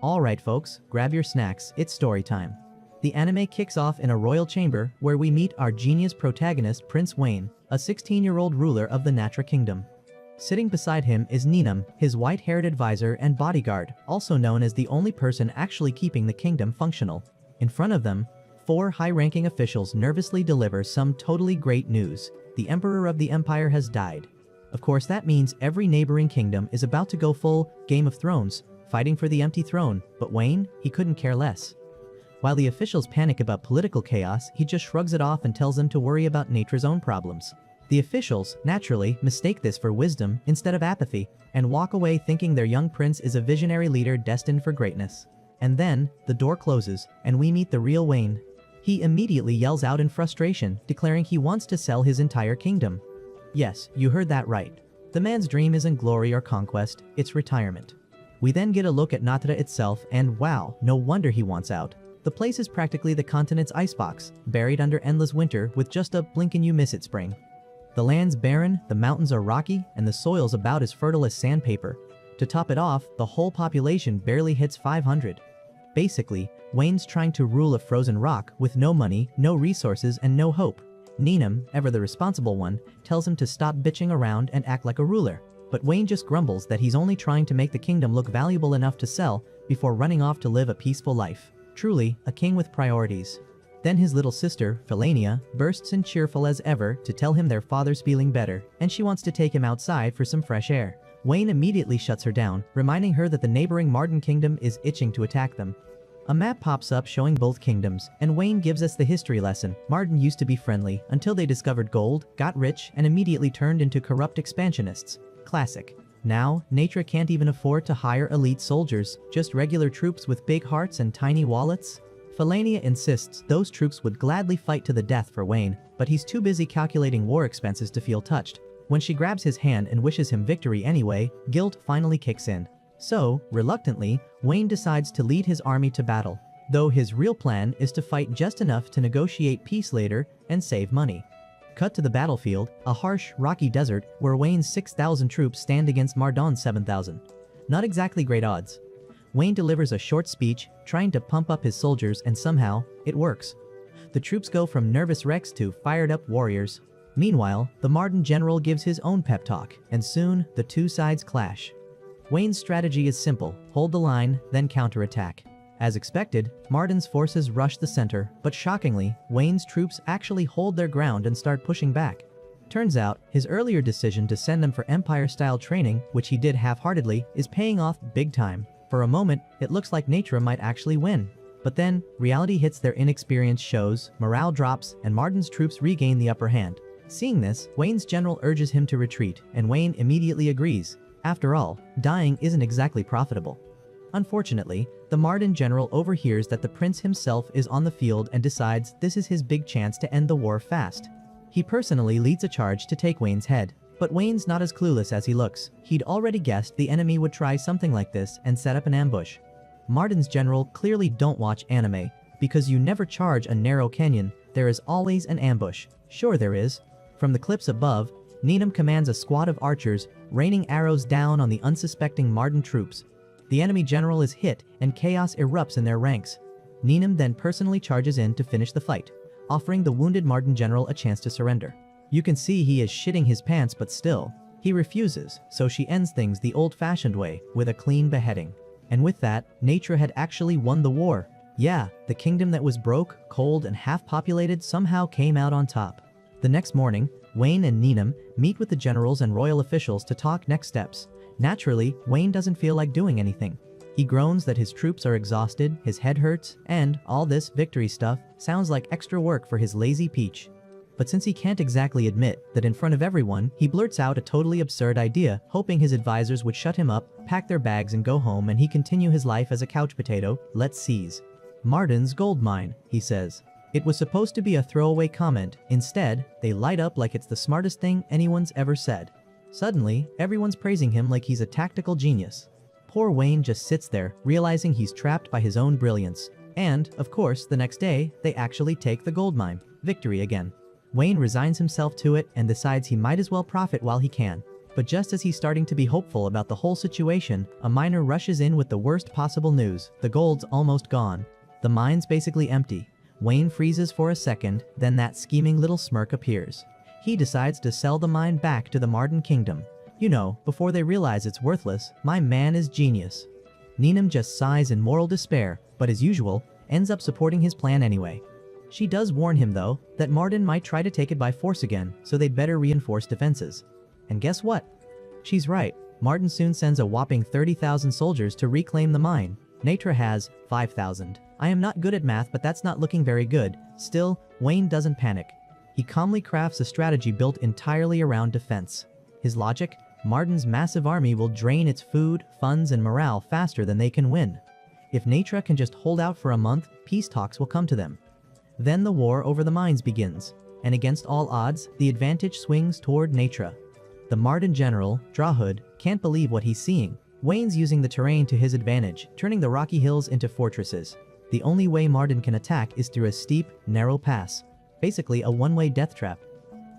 Alright folks, grab your snacks, it's story time. The anime kicks off in a royal chamber where we meet our genius protagonist Prince Wayne, a 16-year-old ruler of the Natra Kingdom. Sitting beside him is Ninam, his white-haired advisor and bodyguard, also known as the only person actually keeping the kingdom functional. In front of them, 4 high-ranking officials nervously deliver some totally great news. The Emperor of the Empire has died. Of course that means every neighboring kingdom is about to go full Game of Thrones, fighting for the empty throne, but Wayne, he couldn't care less. While the officials panic about political chaos, he just shrugs it off and tells them to worry about nature's own problems. The officials, naturally, mistake this for wisdom instead of apathy, and walk away thinking their young prince is a visionary leader destined for greatness. And then, the door closes, and we meet the real Wayne. He immediately yells out in frustration, declaring he wants to sell his entire kingdom. Yes, you heard that right. The man's dream isn't glory or conquest, it's retirement. We then get a look at Natra itself, and wow, no wonder he wants out. The place is practically the continent's icebox, buried under endless winter with just a blink-and-you-miss-it spring. The land's barren, the mountains are rocky, and the soil's about as fertile as sandpaper. To top it off, the whole population barely hits 500. Basically, Wayne's trying to rule a frozen rock with no money, no resources, and no hope. Ninam, ever the responsible one, tells him to stop bitching around and act like a ruler. But Wayne just grumbles that he's only trying to make the kingdom look valuable enough to sell before running off to live a peaceful life. Truly, a king with priorities. Then his little sister, Felania, bursts in cheerful as ever to tell him their father's feeling better, and she wants to take him outside for some fresh air. Wayne immediately shuts her down, reminding her that the neighboring Marden kingdom is itching to attack them. A map pops up showing both kingdoms, and Wayne gives us the history lesson. Marden used to be friendly until they discovered gold, got rich, and immediately turned into corrupt expansionists. Classic. Now, Natra can't even afford to hire elite soldiers, just regular troops with big hearts and tiny wallets. Felania insists those troops would gladly fight to the death for Wayne, but he's too busy calculating war expenses to feel touched. When she grabs his hand and wishes him victory anyway, guilt finally kicks in. So, reluctantly, Wayne decides to lead his army to battle, though his real plan is to fight just enough to negotiate peace later and save money. Cut to the battlefield, a harsh, rocky desert where Wayne's 6,000 troops stand against Mardan's 7,000. Not exactly great odds. Wayne delivers a short speech, trying to pump up his soldiers, and somehow, it works. The troops go from nervous wrecks to fired-up warriors. Meanwhile, the Marden general gives his own pep talk, and soon, the two sides clash. Wayne's strategy is simple: hold the line, then counterattack. As expected, Marden's forces rush the center, but shockingly, Wayne's troops actually hold their ground and start pushing back. Turns out, his earlier decision to send them for Empire-style training, which he did half-heartedly, is paying off big time. For a moment, it looks like Natra might actually win. But then, reality hits their inexperience shows, morale drops, and Marden's troops regain the upper hand. Seeing this, Wayne's general urges him to retreat, and Wayne immediately agrees. After all, dying isn't exactly profitable. Unfortunately, the Marden general overhears that the prince himself is on the field and decides this is his big chance to end the war fast. He personally leads a charge to take Wayne's head. But Wayne's not as clueless as he looks. He'd already guessed the enemy would try something like this and set up an ambush. Marden's general clearly don't watch anime, because you never charge a narrow canyon, there is always an ambush. Sure there is. From the cliffs above, Ninam commands a squad of archers, raining arrows down on the unsuspecting Marden troops. The enemy general is hit, and chaos erupts in their ranks. Ninam then personally charges in to finish the fight, offering the wounded Marden general a chance to surrender. You can see he is shitting his pants, but still, he refuses, so she ends things the old-fashioned way, with a clean beheading. And with that, Natra had actually won the war. Yeah, the kingdom that was broke, cold, and half-populated somehow came out on top. The next morning, Wayne and Ninam meet with the generals and royal officials to talk next steps. Naturally, Wayne doesn't feel like doing anything. He groans that his troops are exhausted, his head hurts, and all this victory stuff sounds like extra work for his lazy peach. But since he can't exactly admit that in front of everyone, he blurts out a totally absurd idea, hoping his advisors would shut him up, pack their bags and go home and he continue his life as a couch potato. Let's seize Marden's gold mine, he says. It was supposed to be a throwaway comment. Instead, they light up like it's the smartest thing anyone's ever said. Suddenly, everyone's praising him like he's a tactical genius. Poor Wayne just sits there, realizing he's trapped by his own brilliance. And, of course, the next day, they actually take the gold mine. Victory again. Wayne resigns himself to it and decides he might as well profit while he can. But just as he's starting to be hopeful about the whole situation, a miner rushes in with the worst possible news. The gold's almost gone. The mine's basically empty. Wayne freezes for a second, then that scheming little smirk appears. He decides to sell the mine back to the Marden Kingdom. You know, before they realize it's worthless. My man is genius. Ninam just sighs in moral despair, but as usual, ends up supporting his plan anyway. She does warn him though, that Marden might try to take it by force again, so they'd better reinforce defenses. And guess what? She's right. Marden soon sends a whopping 30,000 soldiers to reclaim the mine. Natra has 5,000. I am not good at math, but that's not looking very good. Still, Wayne doesn't panic. He calmly crafts a strategy built entirely around defense. His logic? Marden's massive army will drain its food, funds, and morale faster than they can win. If Natra can just hold out for a month, peace talks will come to them. Then the war over the mines begins, and against all odds, the advantage swings toward Natra. The Marden general, Drawhood, can't believe what he's seeing. Wayne's using the terrain to his advantage, turning the rocky hills into fortresses. The only way Marden can attack is through a steep, narrow pass. Basically a one-way death trap.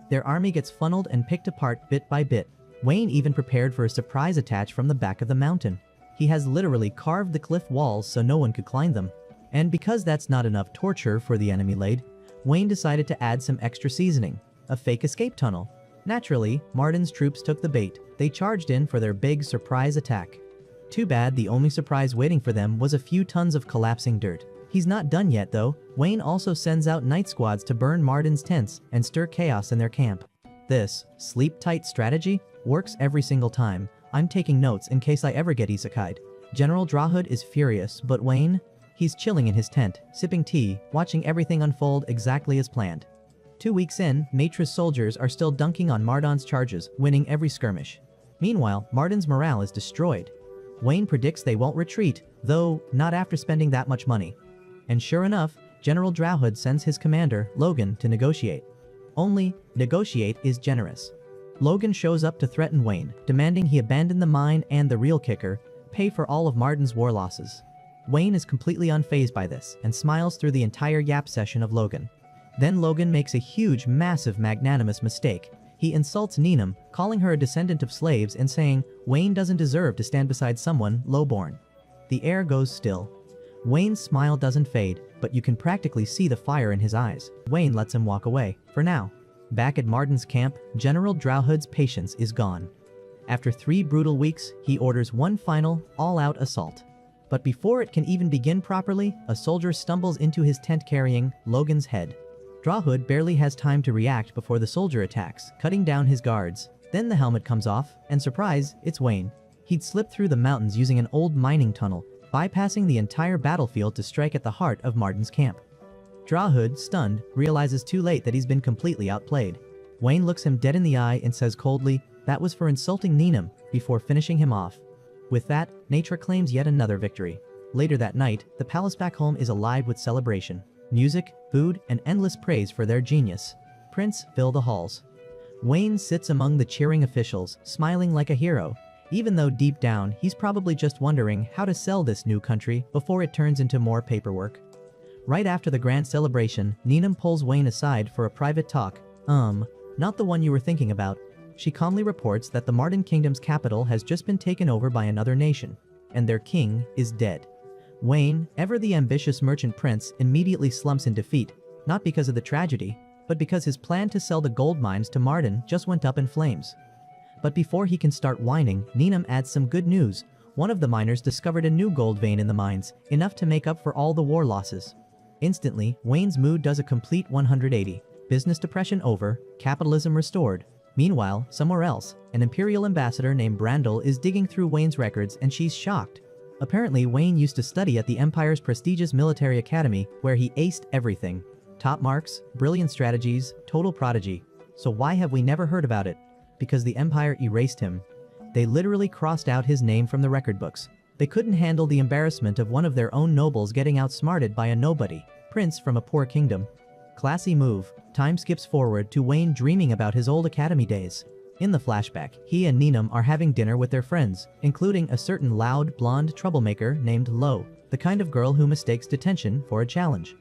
Their army gets funneled and picked apart bit by bit. Wayne even prepared for a surprise attack from the back of the mountain. He has literally carved the cliff walls so no one could climb them. And because that's not enough torture for the enemy laid, Wayne decided to add some extra seasoning, a fake escape tunnel. Naturally, Marden's troops took the bait. They charged in for their big surprise attack. Too bad the only surprise waiting for them was a few tons of collapsing dirt. He's not done yet though. Wayne also sends out night squads to burn Marden's tents and stir chaos in their camp. This sleep-tight strategy works every single time. I'm taking notes in case I ever get isekai'd. General Drawhood is furious, but Wayne? He's chilling in his tent, sipping tea, watching everything unfold exactly as planned. 2 weeks in, Natra's soldiers are still dunking on Marden's charges, winning every skirmish. Meanwhile, Marden's morale is destroyed. Wayne predicts they won't retreat, though not after spending that much money. And sure enough, General Drawhood sends his commander, Logan, to negotiate. Only, negotiate is generous. Logan shows up to threaten Wayne, demanding he abandon the mine and the real kicker, pay for all of Marden's war losses. Wayne is completely unfazed by this and smiles through the entire yap session of Logan. Then Logan makes a huge, massive, magnanimous mistake. He insults Ninam, calling her a descendant of slaves and saying Wayne doesn't deserve to stand beside someone lowborn. The air goes still. Wayne's smile doesn't fade, but you can practically see the fire in his eyes. Wayne lets him walk away, for now. Back at Marden's camp, General Drawhood's patience is gone. After 3 brutal weeks, he orders one final, all-out assault. But before it can even begin properly, a soldier stumbles into his tent carrying Logan's head. Drawhood barely has time to react before the soldier attacks, cutting down his guards. Then the helmet comes off, and surprise, it's Wayne. He'd slipped through the mountains using an old mining tunnel, bypassing the entire battlefield to strike at the heart of Marden's camp. Drawhood, stunned, realizes too late that he's been completely outplayed. Wayne looks him dead in the eye and says coldly, "That was for insulting Ninam," before finishing him off. With that, Natra claims yet another victory. Later that night, the palace back home is alive with celebration. Music, food, and endless praise for their genius. Prints fill the halls. Wayne sits among the cheering officials, smiling like a hero, even though deep down he's probably just wondering how to sell this new country before it turns into more paperwork. Right after the grand celebration, Ninam pulls Wayne aside for a private talk. Not the one you were thinking about. She calmly reports that the Marden Kingdom's capital has just been taken over by another nation, and their king is dead. Wayne, ever the ambitious merchant prince, immediately slumps in defeat, not because of the tragedy, but because his plan to sell the gold mines to Marden just went up in flames. But before he can start whining, Ninam adds some good news. One of the miners discovered a new gold vein in the mines, enough to make up for all the war losses. Instantly, Wayne's mood does a complete 180. Business depression over, capitalism restored. Meanwhile, somewhere else, an imperial ambassador named Brandel is digging through Wayne's records and she's shocked. Apparently, Wayne used to study at the Empire's prestigious military academy, where he aced everything. Top marks, brilliant strategies, total prodigy. So why have we never heard about it? Because the Empire erased him. They literally crossed out his name from the record books. They couldn't handle the embarrassment of one of their own nobles getting outsmarted by a nobody, prince from a poor kingdom. Classy move. Time skips forward to Wayne dreaming about his old academy days. In the flashback, he and Ninam are having dinner with their friends, including a certain loud, blonde troublemaker named Lo, the kind of girl who mistakes detention for a challenge.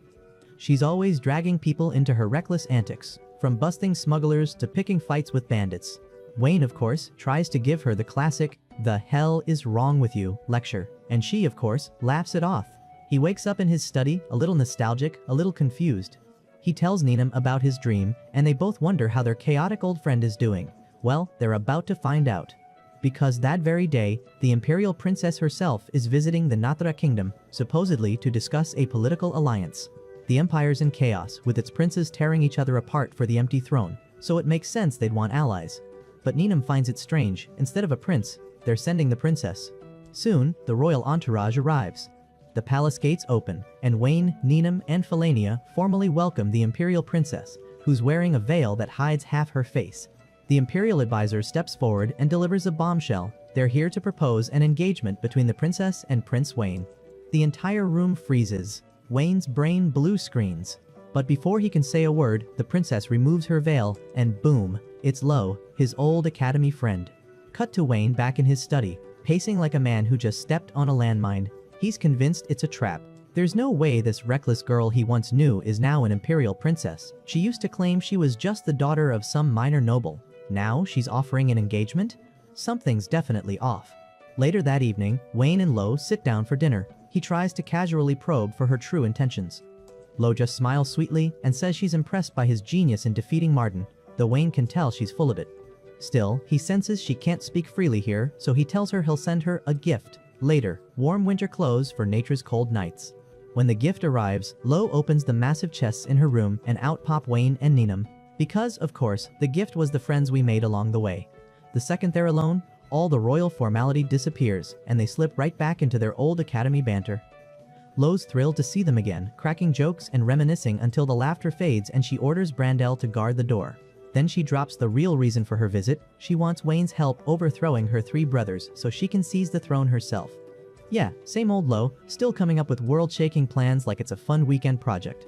She's always dragging people into her reckless antics, from busting smugglers to picking fights with bandits. Wayne, of course, tries to give her the classic, "The hell is wrong with you" lecture, and she, of course, laughs it off. He wakes up in his study, a little nostalgic, a little confused. He tells Ninam about his dream, and they both wonder how their chaotic old friend is doing. Well, they're about to find out. Because that very day, the imperial princess herself is visiting the Nathara kingdom, supposedly to discuss a political alliance. The empire's in chaos, with its princes tearing each other apart for the empty throne, so it makes sense they'd want allies. But Ninam finds it strange, instead of a prince, they're sending the princess. Soon, the royal entourage arrives. The palace gates open, and Wayne, Ninam, and Felania formally welcome the imperial princess, who's wearing a veil that hides half her face. The imperial advisor steps forward and delivers a bombshell. They're here to propose an engagement between the princess and Prince Wayne. The entire room freezes. Wayne's brain blue screens. But before he can say a word, the princess removes her veil, and boom, it's Lo, his old academy friend. Cut to Wayne back in his study, pacing like a man who just stepped on a landmine. He's convinced it's a trap. There's no way this reckless girl he once knew is now an imperial princess. She used to claim she was just the daughter of some minor noble. Now she's offering an engagement? Something's definitely off. Later that evening, Wayne and Lo sit down for dinner. He tries to casually probe for her true intentions. Lo just smiles sweetly and says she's impressed by his genius in defeating Martin, though Wayne can tell she's full of it. Still, he senses she can't speak freely here, so he tells her he'll send her a gift. Later, warm winter clothes for nature's cold nights. When the gift arrives, Lo opens the massive chests in her room and out pop Wayne and Ninam. Because, of course, the gift was the friends we made along the way. The second they're alone, all the royal formality disappears, and they slip right back into their old academy banter. Lo's thrilled to see them again, cracking jokes and reminiscing until the laughter fades and she orders Brandel to guard the door. Then she drops the real reason for her visit. She wants Wayne's help overthrowing her three brothers so she can seize the throne herself. Yeah, same old Lo, still coming up with world-shaking plans like it's a fun weekend project.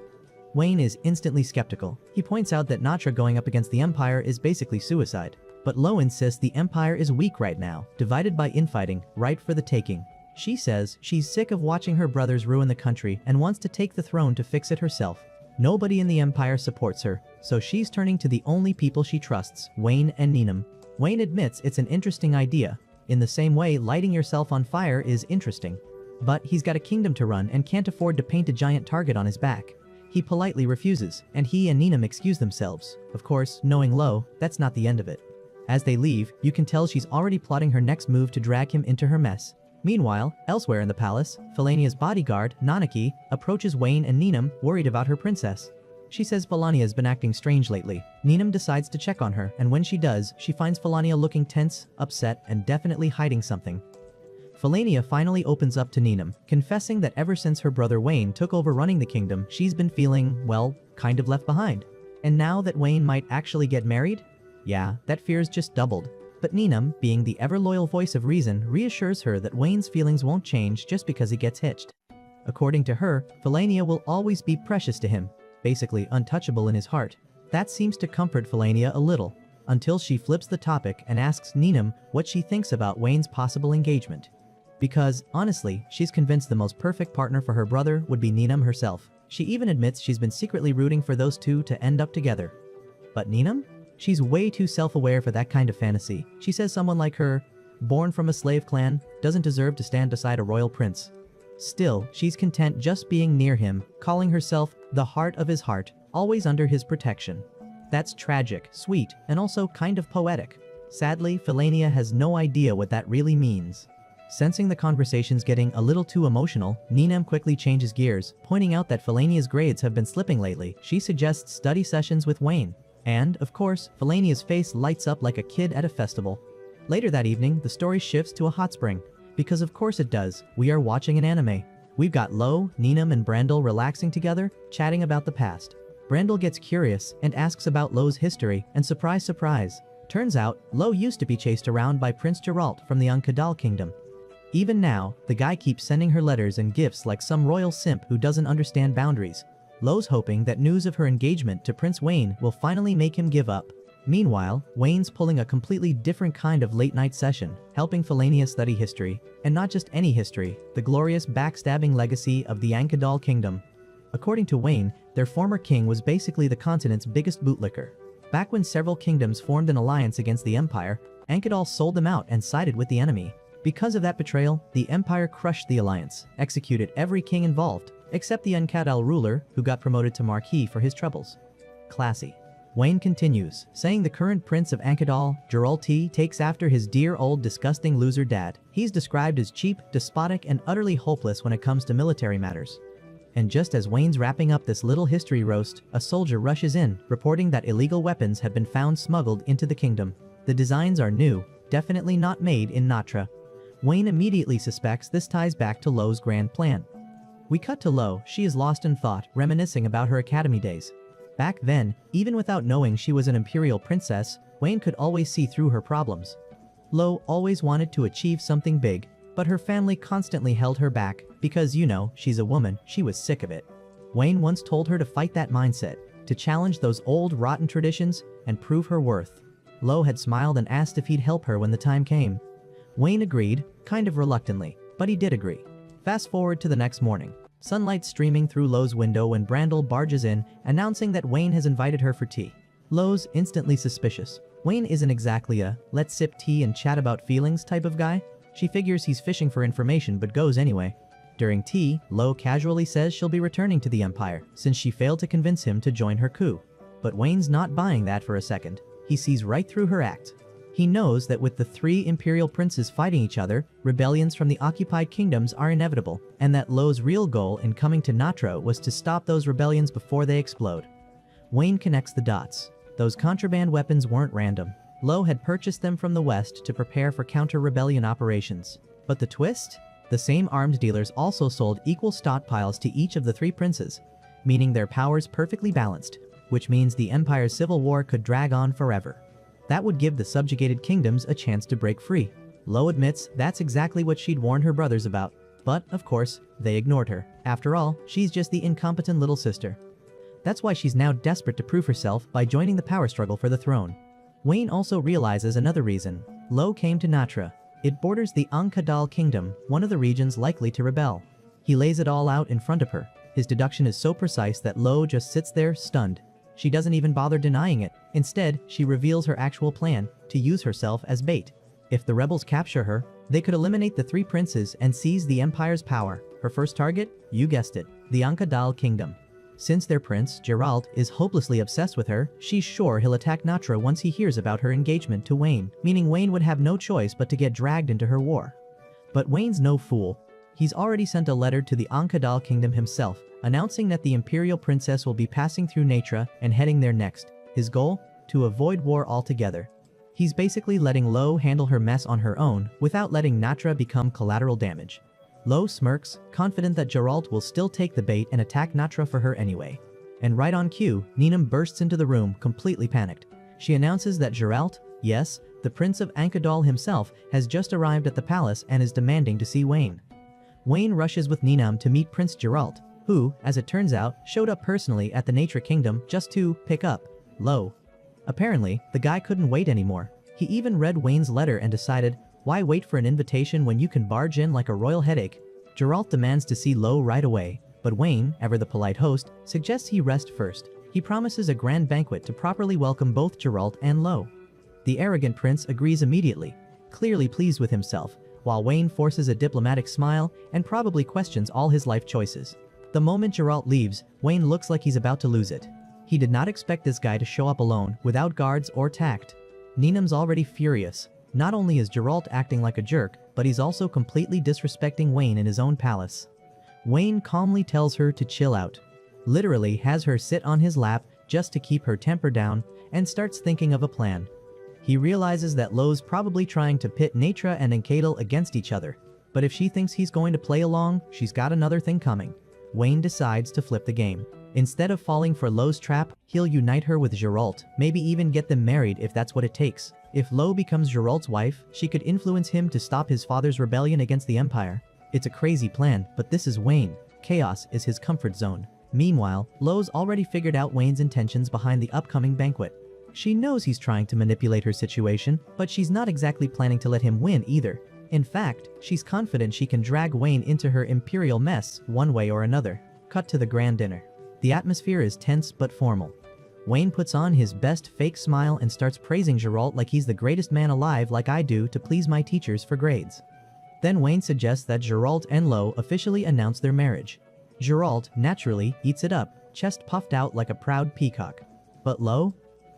Wayne is instantly skeptical. He points out that Natra going up against the Empire is basically suicide. But Lo insists the Empire is weak right now, divided by infighting, ripe for the taking. She says she's sick of watching her brothers ruin the country and wants to take the throne to fix it herself. Nobody in the Empire supports her, so she's turning to the only people she trusts, Wayne and Ninam. Wayne admits it's an interesting idea, in the same way lighting yourself on fire is interesting. But he's got a kingdom to run and can't afford to paint a giant target on his back. He politely refuses, and he and Ninam excuse themselves. Of course, knowing Lo, that's not the end of it. As they leave, you can tell she's already plotting her next move to drag him into her mess. Meanwhile, elsewhere in the palace, Felania's bodyguard, Nanaki, approaches Wayne and Ninam, worried about her princess. She says Felania's been acting strange lately. Ninam decides to check on her, and when she does, she finds Felania looking tense, upset, and definitely hiding something. Felania finally opens up to Ninam, confessing that ever since her brother Wayne took over running the kingdom, she's been feeling, well, kind of left behind. And now that Wayne might actually get married? Yeah, that fear's just doubled. But Ninam, being the ever-loyal voice of reason, reassures her that Wayne's feelings won't change just because he gets hitched. According to her, Felania will always be precious to him, basically untouchable in his heart. That seems to comfort Felania a little, until she flips the topic and asks Ninam what she thinks about Wayne's possible engagement. Because, honestly, she's convinced the most perfect partner for her brother would be Ninam herself. She even admits she's been secretly rooting for those two to end up together. But Ninam? She's way too self-aware for that kind of fantasy. She says someone like her, born from a slave clan, doesn't deserve to stand beside a royal prince. Still, she's content just being near him, calling herself the heart of his heart, always under his protection. That's tragic, sweet, and also kind of poetic. Sadly, Felania has no idea what that really means. Sensing the conversation's getting a little too emotional, Ninam quickly changes gears, pointing out that Felania's grades have been slipping lately. She suggests study sessions with Wayne. And, of course, Felania's face lights up like a kid at a festival. Later that evening, the story shifts to a hot spring. Because of course it does, we are watching an anime. We've got Lo, Ninam, and Brandel relaxing together, chatting about the past. Brandel gets curious and asks about Lo's history, and surprise surprise, turns out Lo used to be chased around by Prince Geralt from the Unkadal kingdom. Even now, the guy keeps sending her letters and gifts like some royal simp who doesn't understand boundaries. Lo's hoping that news of her engagement to Prince Wayne will finally make him give up. Meanwhile, Wayne's pulling a completely different kind of late-night session, helping Felania study history, and not just any history, the glorious backstabbing legacy of the Ankadal kingdom. According to Wayne, their former king was basically the continent's biggest bootlicker. Back when several kingdoms formed an alliance against the Empire, Ankadal sold them out and sided with the enemy. Because of that betrayal, the Empire crushed the alliance, executed every king involved, except the Ankadal ruler, who got promoted to Marquis for his troubles. Classy. Wayne continues, saying the current prince of Ankadal, Geralt, takes after his dear old disgusting loser dad. He's described as cheap, despotic, and utterly hopeless when it comes to military matters. And just as Wayne's wrapping up this little history roast, a soldier rushes in, reporting that illegal weapons have been found smuggled into the kingdom. The designs are new, definitely not made in Natra. Wayne immediately suspects this ties back to Lo's grand plan. We cut to Lo. She is lost in thought, reminiscing about her academy days. Back then, even without knowing she was an imperial princess, Wayne could always see through her problems. Lo always wanted to achieve something big, but her family constantly held her back because, you know, she's a woman. She was sick of it. Wayne once told her to fight that mindset, to challenge those old rotten traditions and prove her worth. Lo had smiled and asked if he'd help her when the time came. Wayne agreed, kind of reluctantly, but he did agree. Fast forward to the next morning. Sunlight streaming through Lo's window when Brandel barges in, announcing that Wayne has invited her for tea. Lo's instantly suspicious. Wayne isn't exactly a let's sip tea and chat about feelings type of guy. She figures he's fishing for information but goes anyway. During tea, Lo casually says she'll be returning to the Empire since she failed to convince him to join her coup. But Wayne's not buying that for a second. He sees right through her act. He knows that with the three imperial princes fighting each other, rebellions from the occupied kingdoms are inevitable, and that Lo's real goal in coming to Natra was to stop those rebellions before they explode. Wayne connects the dots. Those contraband weapons weren't random. Lo had purchased them from the West to prepare for counter-rebellion operations. But the twist? The same arms dealers also sold equal stockpiles to each of the three princes, meaning their powers perfectly balanced, which means the Empire's civil war could drag on forever. That would give the subjugated kingdoms a chance to break free. Lo admits that's exactly what she'd warned her brothers about, but, of course, they ignored her. After all, she's just the incompetent little sister. That's why she's now desperate to prove herself by joining the power struggle for the throne. Wayne also realizes another reason. Lo came to Natra. It borders the Ankadal kingdom, one of the regions likely to rebel. He lays it all out in front of her. His deduction is so precise that Lo just sits there, stunned. She doesn't even bother denying it. Instead, she reveals her actual plan, to use herself as bait. If the rebels capture her, they could eliminate the three princes and seize the Empire's power. Her first target? You guessed it, the Ankadal kingdom. Since their prince, Geralt, is hopelessly obsessed with her, she's sure he'll attack Natra once he hears about her engagement to Wayne, meaning Wayne would have no choice but to get dragged into her war. But Wayne's no fool. He's already sent a letter to the Ankadal kingdom himself, announcing that the imperial princess will be passing through Natra and heading there next. His goal? To avoid war altogether. He's basically letting Lo handle her mess on her own without letting Natra become collateral damage. Lo smirks, confident that Geralt will still take the bait and attack Natra for her anyway. And right on cue, Ninam bursts into the room, completely panicked. She announces that Geralt, yes, the Prince of Ankadal himself, has just arrived at the palace and is demanding to see Wayne. Wayne rushes with Ninam to meet Prince Geralt, who, as it turns out, showed up personally at the Natra Kingdom just to pick up Lo. Apparently, the guy couldn't wait anymore. He even read Wayne's letter and decided, why wait for an invitation when you can barge in like a royal headache? Geralt demands to see Lo right away, but Wayne, ever the polite host, suggests he rest first. He promises a grand banquet to properly welcome both Geralt and Lo. The arrogant prince agrees immediately, clearly pleased with himself, while Wayne forces a diplomatic smile and probably questions all his life choices. The moment Geralt leaves, Wayne looks like he's about to lose it. He did not expect this guy to show up alone, without guards or tact. Ninam's already furious. Not only is Geralt acting like a jerk, but he's also completely disrespecting Wayne in his own palace. Wayne calmly tells her to chill out. Literally has her sit on his lap just to keep her temper down, and starts thinking of a plan. He realizes that Lo's probably trying to pit Natra and Ankadal against each other, but if she thinks he's going to play along, she's got another thing coming. Wayne decides to flip the game. Instead of falling for Lo's trap, he'll unite her with Geralt, maybe even get them married if that's what it takes. If Lo becomes Geralt's wife, she could influence him to stop his father's rebellion against the Empire. It's a crazy plan, but this is Wayne. Chaos is his comfort zone. Meanwhile, Lo's already figured out Wayne's intentions behind the upcoming banquet. She knows he's trying to manipulate her situation, but she's not exactly planning to let him win either. In fact, she's confident she can drag Wayne into her imperial mess one way or another. Cut to the grand dinner. The atmosphere is tense but formal. Wayne puts on his best fake smile and starts praising Geralt like he's the greatest man alive, like I do to please my teachers for grades. Then Wayne suggests that Geralt and Lo officially announce their marriage. Geralt, naturally, eats it up, chest puffed out like a proud peacock. But Lo?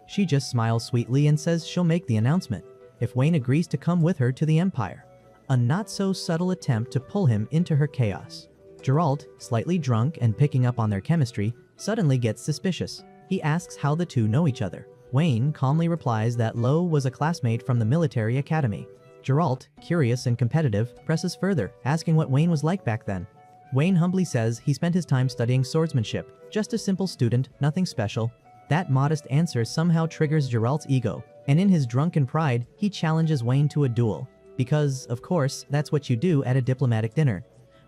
She just smiles sweetly and says she'll make the announcement if Wayne agrees to come with her to the Empire. A not-so-subtle attempt to pull him into her chaos. Geralt, slightly drunk and picking up on their chemistry, suddenly gets suspicious. He asks how the two know each other. Wayne calmly replies that Lo was a classmate from the military academy. Geralt, curious and competitive, presses further, asking what Wayne was like back then. Wayne humbly says he spent his time studying swordsmanship, just a simple student, nothing special. That modest answer somehow triggers Geralt's ego, and in his drunken pride, he challenges Wayne to a duel. Because, of course, that's what you do at a diplomatic dinner.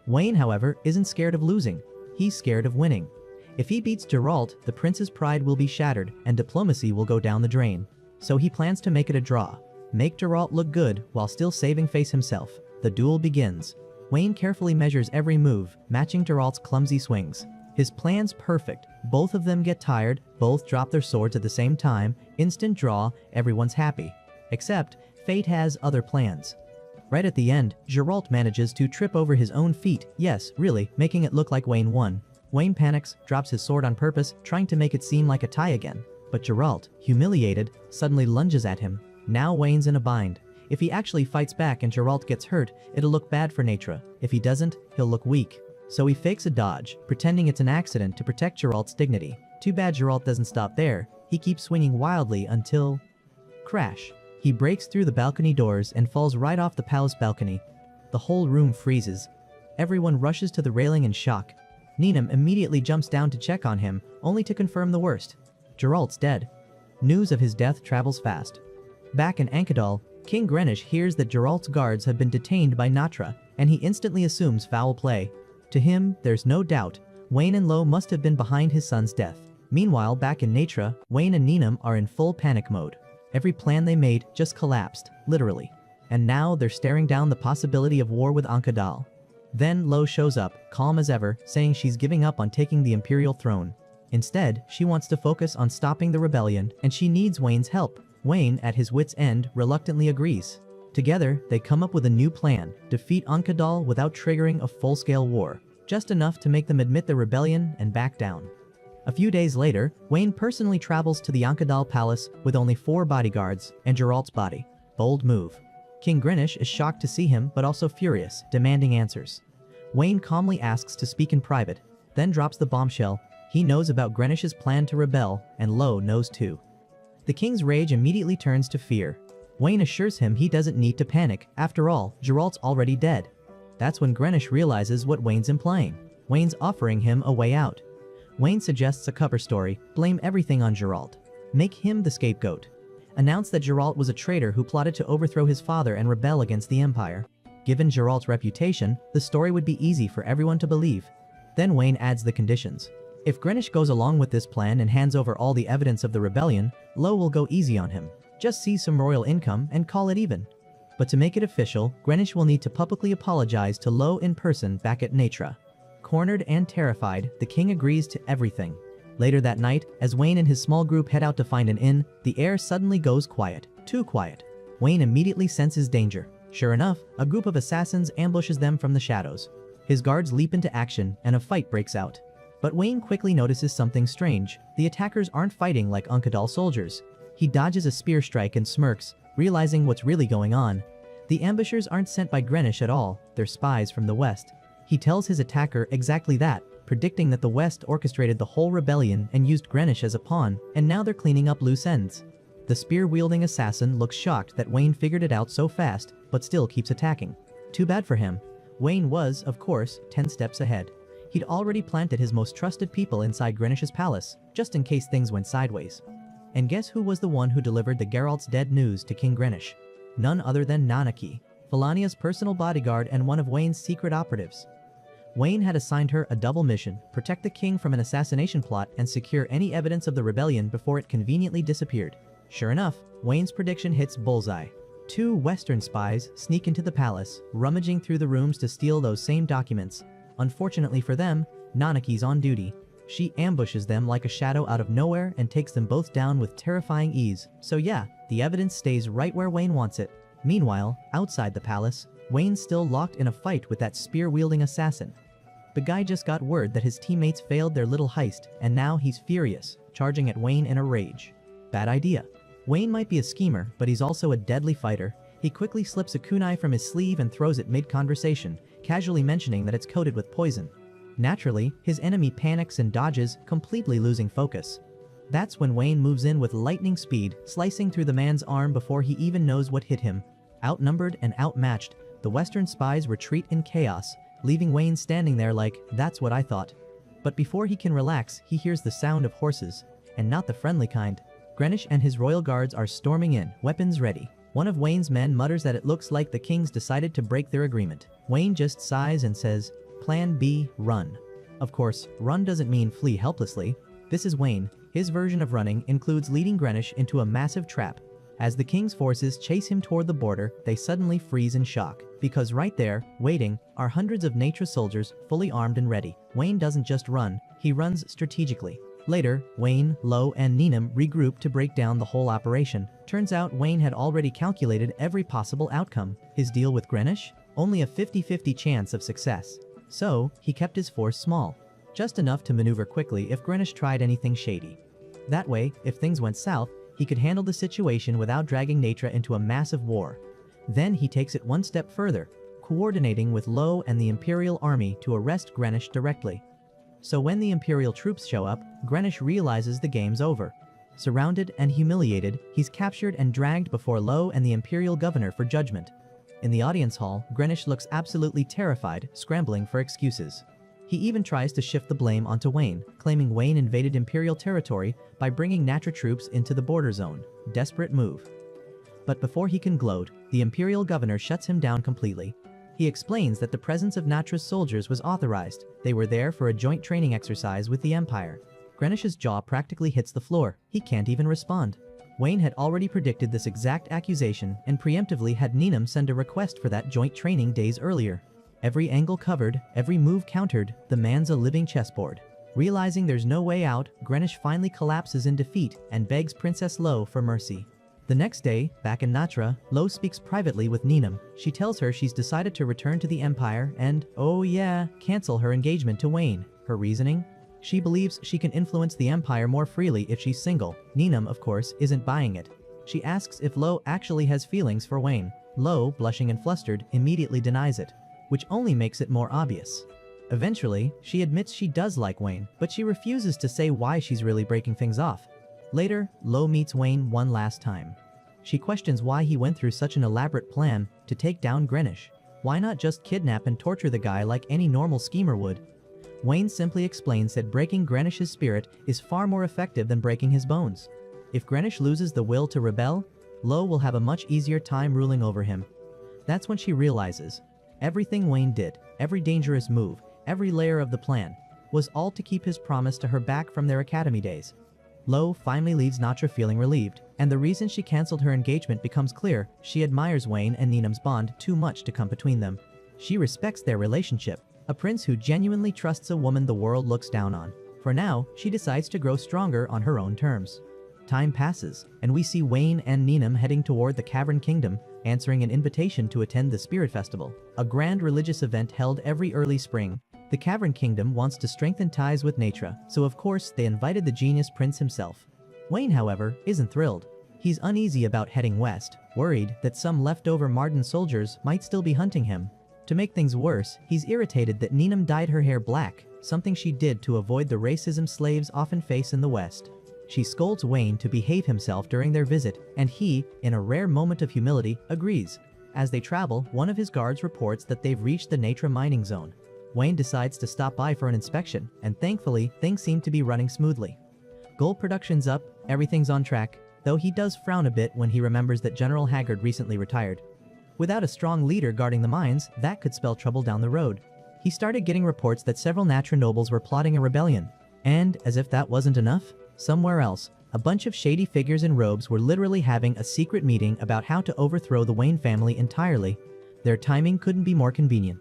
Wayne, however, isn't scared of losing. He's scared of winning. If he beats Geralt, the prince's pride will be shattered and diplomacy will go down the drain. So he plans to make it a draw. Make Geralt look good while still saving face himself. The duel begins. Wayne carefully measures every move, matching Geralt's clumsy swings. His plan's perfect. Both of them get tired, both drop their swords at the same time, instant draw, everyone's happy. Except, fate has other plans. Right at the end, Geralt manages to trip over his own feet, yes, really, making it look like Wayne won. Wayne panics, drops his sword on purpose, trying to make it seem like a tie again. But Geralt, humiliated, suddenly lunges at him. Now Wayne's in a bind. If he actually fights back and Geralt gets hurt, it'll look bad for Natura. If he doesn't, he'll look weak. So he fakes a dodge, pretending it's an accident to protect Geralt's dignity. Too bad Geralt doesn't stop there. He keeps swinging wildly until... crash. He breaks through the balcony doors and falls right off the palace balcony. The whole room freezes. Everyone rushes to the railing in shock. Ninam immediately jumps down to check on him, only to confirm the worst. Geralt's dead. News of his death travels fast. Back in Ankadal, King Greenwich hears that Geralt's guards have been detained by Natura, and he instantly assumes foul play. To him, there's no doubt, Wayne and Lo must have been behind his son's death. Meanwhile, back in Natura, Wayne and Ninam are in full panic mode. Every plan they made just collapsed, literally. And now they're staring down the possibility of war with Ankadal. Then Lo shows up, calm as ever, saying she's giving up on taking the imperial throne. Instead, she wants to focus on stopping the rebellion, and she needs Wayne's help. Wayne, at his wit's end, reluctantly agrees. Together, they come up with a new plan, defeat Ankadal without triggering a full-scale war, just enough to make them admit the rebellion and back down. A few days later, Wayne personally travels to the Ankadal palace with only 4 bodyguards and Geralt's body. Bold move. King Greenwich is shocked to see him but also furious, demanding answers. Wayne calmly asks to speak in private, then drops the bombshell. He knows about Greenwich's plan to rebel, and Lo knows too. The king's rage immediately turns to fear. Wayne assures him he doesn't need to panic. After all, Geralt's already dead. That's when Greenwich realizes what Wayne's implying. Wayne's offering him a way out. Wayne suggests a cover story, blame everything on Geralt. Make him the scapegoat. Announce that Geralt was a traitor who plotted to overthrow his father and rebel against the Empire. Given Geralt's reputation, the story would be easy for everyone to believe. Then Wayne adds the conditions. If Greenwich goes along with this plan and hands over all the evidence of the rebellion, Lo will go easy on him. Just seize some royal income and call it even. But to make it official, Greenwich will need to publicly apologize to Lo in person back at Natura. Cornered and terrified, the king agrees to everything. Later that night, as Wayne and his small group head out to find an inn, the air suddenly goes quiet. Too quiet. Wayne immediately senses danger. Sure enough, a group of assassins ambushes them from the shadows. His guards leap into action, and a fight breaks out. But Wayne quickly notices something strange. The attackers aren't fighting like Ankadal soldiers. He dodges a spear strike and smirks, realizing what's really going on. The ambushers aren't sent by Greenwich at all, they're spies from the west. He tells his attacker exactly that, predicting that the West orchestrated the whole rebellion and used Greenwich as a pawn, and now they're cleaning up loose ends. The spear-wielding assassin looks shocked that Wayne figured it out so fast, but still keeps attacking. Too bad for him. Wayne was, of course, 10 steps ahead. He'd already planted his most trusted people inside Greenwich's palace, just in case things went sideways. And guess who was the one who delivered the Geralt's dead news to King Greenwich? None other than Nanaki, Felania's personal bodyguard and one of Wayne's secret operatives. Wayne had assigned her a double mission, protect the king from an assassination plot and secure any evidence of the rebellion before it conveniently disappeared. Sure enough, Wayne's prediction hits bullseye. 2 Western spies sneak into the palace, rummaging through the rooms to steal those same documents. Unfortunately for them, Nanaki's on duty. She ambushes them like a shadow out of nowhere and takes them both down with terrifying ease. So yeah, the evidence stays right where Wayne wants it. Meanwhile, outside the palace, Wayne's still locked in a fight with that spear-wielding assassin. The guy just got word that his teammates failed their little heist, and now he's furious, charging at Wayne in a rage. Bad idea. Wayne might be a schemer, but he's also a deadly fighter. He quickly slips a kunai from his sleeve and throws it mid-conversation, casually mentioning that it's coated with poison. Naturally, his enemy panics and dodges, completely losing focus. That's when Wayne moves in with lightning speed, slicing through the man's arm before he even knows what hit him. Outnumbered and outmatched, the Western spies retreat in chaos, leaving Wayne standing there like, "That's what I thought." But before he can relax, he hears the sound of horses, and not the friendly kind. Greenwich and his royal guards are storming in, weapons ready. One of Wayne's men mutters that it looks like the kings decided to break their agreement. Wayne just sighs and says, "Plan B, run." Of course, run doesn't mean flee helplessly. This is Wayne. His version of running includes leading Greenwich into a massive trap. As the king's forces chase him toward the border, they suddenly freeze in shock. Because right there, waiting, are hundreds of nature soldiers fully armed and ready. Wayne doesn't just run, he runs strategically. Later, Wayne, Lo, and Ninam regroup to break down the whole operation. Turns out Wayne had already calculated every possible outcome. His deal with Greenwich? Only a 50-50 chance of success. So, he kept his force small. Just enough to maneuver quickly if Greenwich tried anything shady. That way, if things went south, he could handle the situation without dragging Natra into a massive war. Then he takes it one step further, coordinating with Lo and the Imperial Army to arrest Greenwich directly. So when the Imperial troops show up, Greenwich realizes the game's over. Surrounded and humiliated, he's captured and dragged before Lo and the Imperial Governor for judgment. In the audience hall, Greenwich looks absolutely terrified, scrambling for excuses. He even tries to shift the blame onto Wayne, claiming Wayne invaded Imperial territory by bringing Natra troops into the border zone. Desperate move. But before he can gloat, the Imperial Governor shuts him down completely. He explains that the presence of Natra's soldiers was authorized. They were there for a joint training exercise with the Empire. Greenwich's jaw practically hits the floor. He can't even respond. Wayne had already predicted this exact accusation and preemptively had Ninam send a request for that joint training days earlier. Every angle covered, every move countered, the man's a living chessboard. Realizing there's no way out, Greenwich finally collapses in defeat and begs Princess Lo for mercy. The next day, back in Natra, Lo speaks privately with Ninam. She tells her she's decided to return to the Empire and, oh yeah, cancel her engagement to Wayne. Her reasoning? She believes she can influence the Empire more freely if she's single. Ninam, of course, isn't buying it. She asks if Lo actually has feelings for Wayne. Lo, blushing and flustered, immediately denies it, which only makes it more obvious. Eventually, she admits she does like Wayne, but she refuses to say why she's really breaking things off. Later, Lo meets Wayne one last time. She questions why he went through such an elaborate plan to take down Greenwich. Why not just kidnap and torture the guy like any normal schemer would? Wayne simply explains that breaking Greenwich's spirit is far more effective than breaking his bones. If Greenwich loses the will to rebel, Lo will have a much easier time ruling over him. That's when she realizes everything Wayne did, every dangerous move, every layer of the plan, was all to keep his promise to her back from their academy days. Lo finally leaves Natra feeling relieved, and the reason she cancelled her engagement becomes clear. She admires Wayne and Ninam's bond too much to come between them. She respects their relationship, a prince who genuinely trusts a woman the world looks down on. For now, she decides to grow stronger on her own terms. Time passes, and we see Wayne and Ninam heading toward the Cavern Kingdom, answering an invitation to attend the Spirit Festival, a grand religious event held every early spring. The Cavern Kingdom wants to strengthen ties with Natra, so of course they invited the genius prince himself. Wayne, however, isn't thrilled. He's uneasy about heading west, worried that some leftover Marden soldiers might still be hunting him. To make things worse, he's irritated that Ninam dyed her hair black, something she did to avoid the racism slaves often face in the West. She scolds Wayne to behave himself during their visit, and he, in a rare moment of humility, agrees. As they travel, one of his guards reports that they've reached the Natra mining zone. Wayne decides to stop by for an inspection, and thankfully, things seem to be running smoothly. Gold production's up, everything's on track, though he does frown a bit when he remembers that General Haggard recently retired. Without a strong leader guarding the mines, that could spell trouble down the road. He started getting reports that several Natra nobles were plotting a rebellion. And, as if that wasn't enough, somewhere else, a bunch of shady figures in robes were literally having a secret meeting about how to overthrow the Wayne family entirely. Their timing couldn't be more convenient.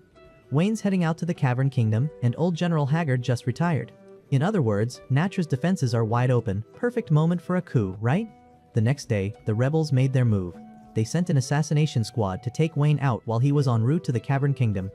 Wayne's heading out to the Cavern Kingdom, and old General Haggard just retired. In other words, Natra's defenses are wide open, perfect moment for a coup, right? The next day, the rebels made their move. They sent an assassination squad to take Wayne out while he was en route to the Cavern Kingdom.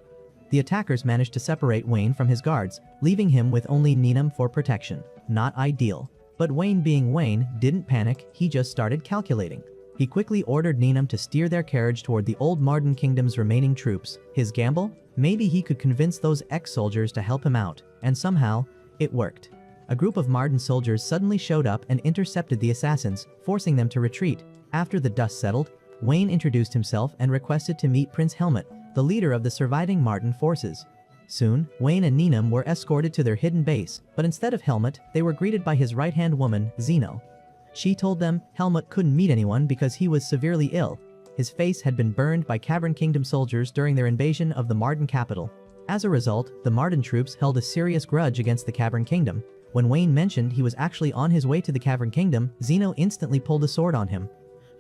The attackers managed to separate Wayne from his guards, leaving him with only Ninam for protection. Not ideal. But Wayne, being Wayne, didn't panic, he just started calculating. He quickly ordered Ninam to steer their carriage toward the old Marden Kingdom's remaining troops. His gamble? Maybe he could convince those ex-soldiers to help him out, and somehow, it worked. A group of Marden soldiers suddenly showed up and intercepted the assassins, forcing them to retreat. After the dust settled, Wayne introduced himself and requested to meet Prince Helmet, the leader of the surviving Marden forces. Soon, Wayne and Ninam were escorted to their hidden base, but instead of Helmet, they were greeted by his right-hand woman, Zeno. She told them Helmet couldn't meet anyone because he was severely ill. His face had been burned by Cavern Kingdom soldiers during their invasion of the Marden capital. As a result, the Marden troops held a serious grudge against the Cavern Kingdom. When Wayne mentioned he was actually on his way to the Cavern Kingdom, Zeno instantly pulled a sword on him.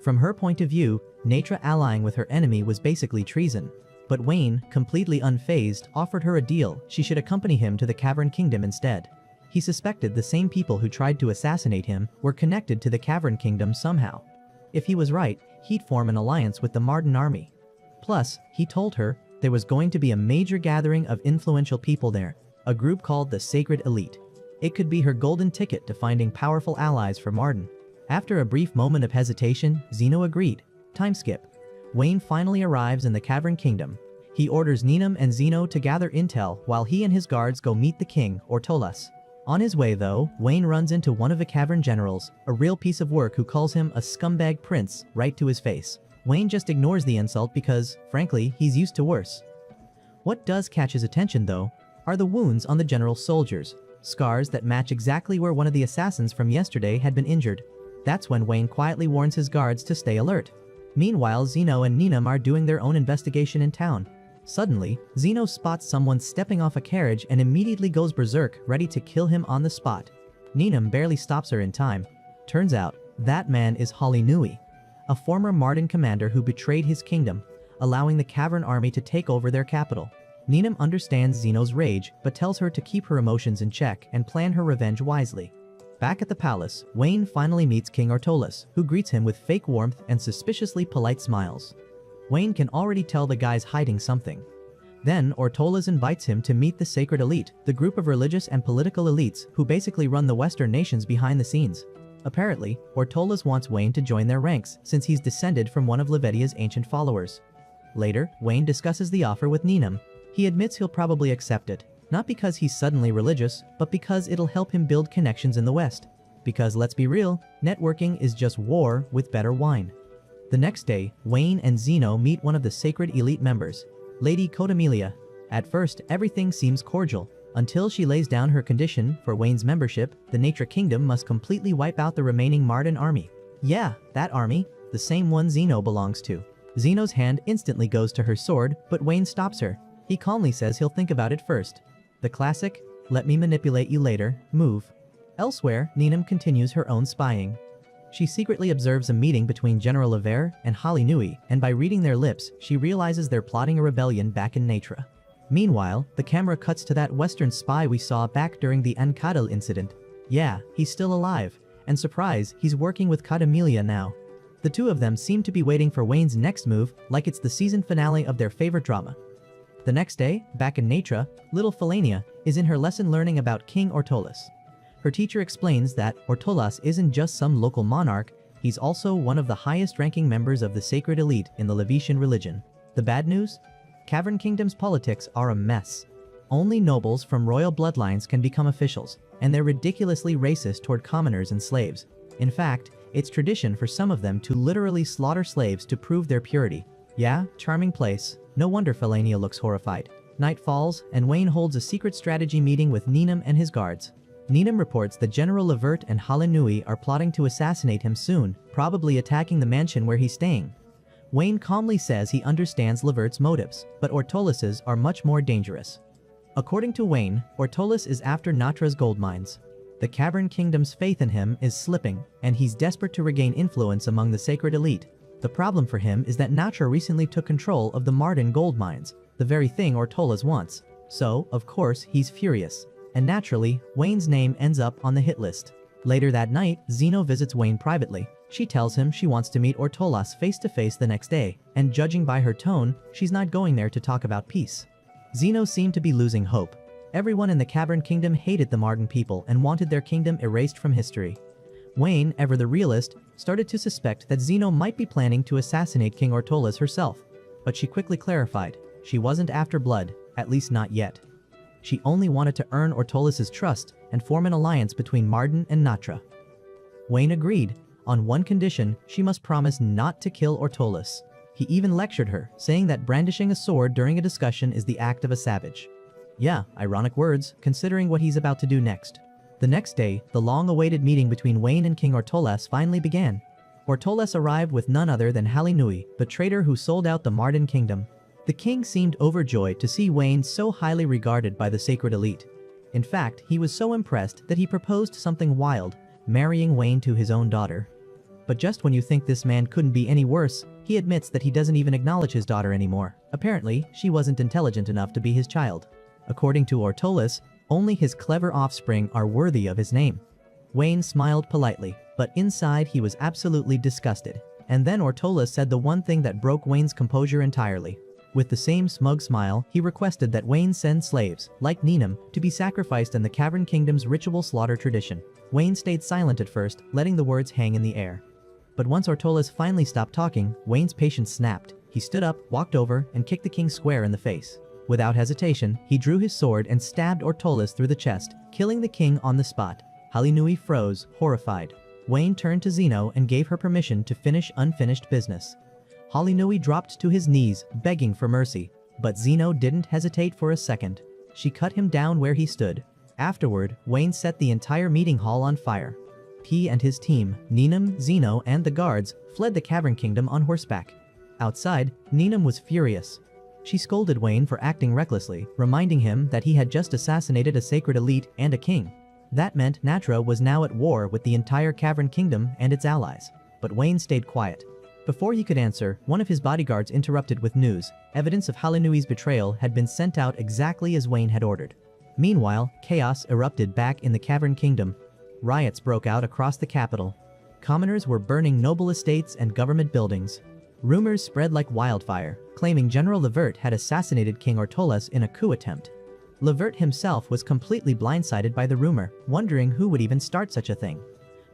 From her point of view, Natra allying with her enemy was basically treason. But Wayne, completely unfazed, offered her a deal. She should accompany him to the Cavern Kingdom instead. He suspected the same people who tried to assassinate him were connected to the Cavern Kingdom somehow. If he was right, he'd form an alliance with the Marden army. Plus, he told her there was going to be a major gathering of influential people there, a group called the Sacred Elite. It could be her golden ticket to finding powerful allies for Marden. After a brief moment of hesitation, Zeno agreed. Time skip. Wayne finally arrives in the Cavern Kingdom. He orders Ninam and Zeno to gather intel while he and his guards go meet the king, Ortolas. On his way though, Wayne runs into one of the Cavern generals, a real piece of work, who calls him a scumbag prince right to his face. Wayne just ignores the insult because, frankly, he's used to worse. What does catch his attention though are the wounds on the general's soldiers, scars that match exactly where one of the assassins from yesterday had been injured. That's when Wayne quietly warns his guards to stay alert. Meanwhile, Zeno and Ninam are doing their own investigation in town. Suddenly, Zeno spots someone stepping off a carriage and immediately goes berserk, ready to kill him on the spot. Ninam barely stops her in time. Turns out, that man is Hanayome, a former Marden commander who betrayed his kingdom, allowing the Cavern army to take over their capital. Ninam understands Zeno's rage, but tells her to keep her emotions in check and plan her revenge wisely. Back at the palace, Wayne finally meets King Ortolas, who greets him with fake warmth and suspiciously polite smiles. Wayne can already tell the guy's hiding something. Then, Ortolas invites him to meet the Sacred Elite, the group of religious and political elites who basically run the Western nations behind the scenes. Apparently, Ortolas wants Wayne to join their ranks since he's descended from one of Levedia's ancient followers. Later, Wayne discusses the offer with Ninam. He admits he'll probably accept it, not because he's suddenly religious, but because it'll help him build connections in the West. Because let's be real, networking is just war with better wine. The next day, Wayne and Zeno meet one of the Sacred Elite members, Lady Kotomelia. At first, everything seems cordial, until she lays down her condition for Wayne's membership. The Natra Kingdom must completely wipe out the remaining Marden army. Yeah, that army, the same one Zeno belongs to. Zeno's hand instantly goes to her sword, but Wayne stops her. He calmly says he'll think about it first. The classic, let me manipulate you later, move. Elsewhere, Ninam continues her own spying. She secretly observes a meeting between General Lever and Hanayome, and by reading their lips, she realizes they're plotting a rebellion back in Natra. Meanwhile, the camera cuts to that Western spy we saw back during the Ankadal incident. Yeah, he's still alive, and surprise, he's working with Kotomelia now. The two of them seem to be waiting for Wayne's next move, like it's the season finale of their favorite drama. The next day, back in Natra, little Felania is in her lesson learning about King Ortolas. Her teacher explains that Ortolas isn't just some local monarch, he's also one of the highest-ranking members of the Sacred Elite in the Levitian religion. The bad news? Cavern Kingdom's politics are a mess. Only nobles from royal bloodlines can become officials, and they're ridiculously racist toward commoners and slaves. In fact, it's tradition for some of them to literally slaughter slaves to prove their purity. Yeah, charming place. No wonder Felania looks horrified. Night falls, and Wayne holds a secret strategy meeting with Ninam and his guards. Ninam reports that General Levert and Hanayome are plotting to assassinate him soon, probably attacking the mansion where he's staying. Wayne calmly says he understands Levert's motives, but Ortolas's are much more dangerous. According to Wayne, Ortolas is after Natra's gold mines. The Cavern Kingdom's faith in him is slipping, and he's desperate to regain influence among the Sacred Elite. The problem for him is that Natra recently took control of the Marden gold mines, the very thing Ortolas wants. So, of course, he's furious. and naturally, Wayne's name ends up on the hit list. Later that night, Zeno visits Wayne privately. She tells him she wants to meet Ortolas face-to-face the next day, and judging by her tone, she's not going there to talk about peace. Zeno seemed to be losing hope. Everyone in the Cavern Kingdom hated the Marden people and wanted their kingdom erased from history. Wayne, ever the realist, started to suspect that Zeno might be planning to assassinate King Ortolas herself, but she quickly clarified, she wasn't after blood, at least not yet. She only wanted to earn Ortolas' trust and form an alliance between Marden and Natra. Wayne agreed, on one condition, she must promise not to kill Ortolas. He even lectured her, saying that brandishing a sword during a discussion is the act of a savage. Yeah, ironic words, considering what he's about to do next. The next day, the long-awaited meeting between Wayne and King Ortolas finally began. Ortolas arrived with none other than Halinui, the traitor who sold out the Marden kingdom. The king seemed overjoyed to see Wayne so highly regarded by the sacred elite. In fact, he was so impressed that he proposed something wild, marrying Wayne to his own daughter. But just when you think this man couldn't be any worse, he admits that he doesn't even acknowledge his daughter anymore. Apparently, she wasn't intelligent enough to be his child. According to Ortolas, only his clever offspring are worthy of his name. Wayne smiled politely, but inside he was absolutely disgusted. And then Ortolas said the one thing that broke Wayne's composure entirely. With the same smug smile, he requested that Wayne send slaves, like Ninam, to be sacrificed in the Cavern Kingdom's ritual slaughter tradition. Wayne stayed silent at first, letting the words hang in the air. But once Ortolas finally stopped talking, Wayne's patience snapped. He stood up, walked over, and kicked the king square in the face. Without hesitation, he drew his sword and stabbed Ortolas through the chest, killing the king on the spot. Halinui froze, horrified. Wayne turned to Zeno and gave her permission to finish unfinished business. Halinui dropped to his knees, begging for mercy, but Zeno didn't hesitate for a second. She cut him down where he stood. Afterward, Wayne set the entire meeting hall on fire. He and his team, Ninam, Zeno, and the guards, fled the Cavern Kingdom on horseback. Outside, Ninam was furious. She scolded Wayne for acting recklessly, reminding him that he had just assassinated a sacred elite and a king. That meant Natra was now at war with the entire Cavern Kingdom and its allies. But Wayne stayed quiet. Before he could answer, one of his bodyguards interrupted with news. Evidence of Halinui's betrayal had been sent out exactly as Wayne had ordered. Meanwhile, chaos erupted back in the Cavern Kingdom. Riots broke out across the capital. Commoners were burning noble estates and government buildings. Rumors spread like wildfire, claiming General Levert had assassinated King Ortolas in a coup attempt. Levert himself was completely blindsided by the rumor, wondering who would even start such a thing.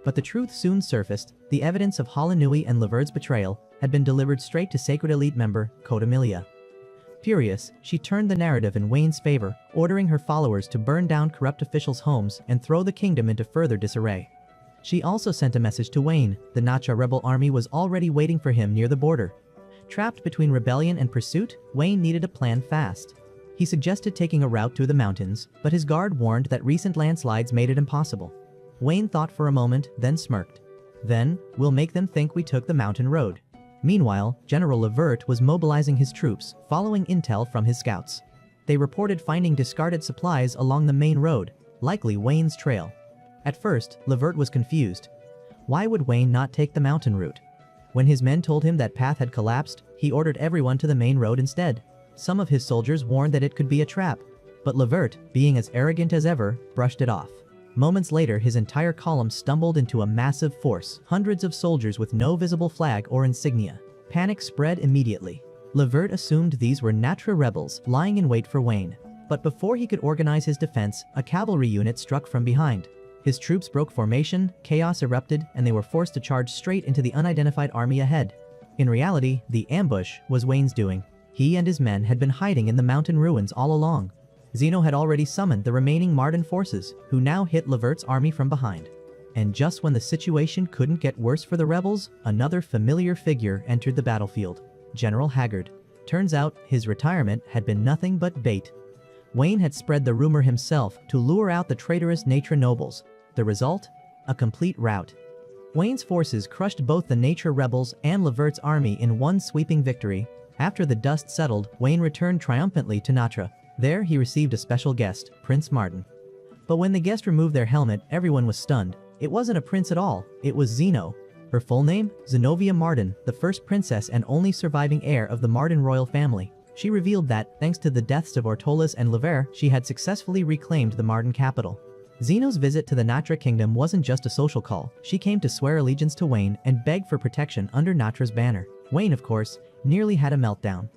But the truth soon surfaced. The evidence of Halinui and Levert's betrayal had been delivered straight to Sacred Elite member Kotomilia. Furious, she turned the narrative in Wayne's favor, ordering her followers to burn down corrupt officials' homes and throw the kingdom into further disarray. She also sent a message to Wayne. The Nacha rebel army was already waiting for him near the border. Trapped between rebellion and pursuit, Wayne needed a plan fast. He suggested taking a route through the mountains, but his guard warned that recent landslides made it impossible. Wayne thought for a moment, then smirked. Then, we'll make them think we took the mountain road. Meanwhile, General Levert was mobilizing his troops, following intel from his scouts. They reported finding discarded supplies along the main road, likely Wayne's trail. At first, Levert was confused. Why would Wayne not take the mountain route? When his men told him that path had collapsed, he ordered everyone to the main road instead. Some of his soldiers warned that it could be a trap, but Levert, being as arrogant as ever, brushed it off. Moments later, his entire column stumbled into a massive force, hundreds of soldiers with no visible flag or insignia. Panic spread immediately. Levert assumed these were Natra rebels lying in wait for Wayne. But before he could organize his defense, a cavalry unit struck from behind. His troops broke formation, chaos erupted, and they were forced to charge straight into the unidentified army ahead. In reality, the ambush was Wayne's doing. He and his men had been hiding in the mountain ruins all along. Zeno had already summoned the remaining Marden forces, who now hit Levert's army from behind. And just when the situation couldn't get worse for the rebels, another familiar figure entered the battlefield. General Haggard. Turns out, his retirement had been nothing but bait. Wayne had spread the rumor himself to lure out the traitorous Natra nobles. The result? A complete rout. Wayne's forces crushed both the Natra rebels and Levert's army in one sweeping victory. After the dust settled, Wayne returned triumphantly to Natra. There he received a special guest, Prince Marden. But when the guest removed their helmet, everyone was stunned. It wasn't a prince at all, it was Zeno. Her full name? Zenobia Marden, the first princess and only surviving heir of the Marden royal family. She revealed that, thanks to the deaths of Ortolas and Lever, she had successfully reclaimed the Mardan capital. Zeno's visit to the Natra kingdom wasn't just a social call. She came to swear allegiance to Wayne and beg for protection under Natra's banner. Wayne, of course, nearly had a meltdown.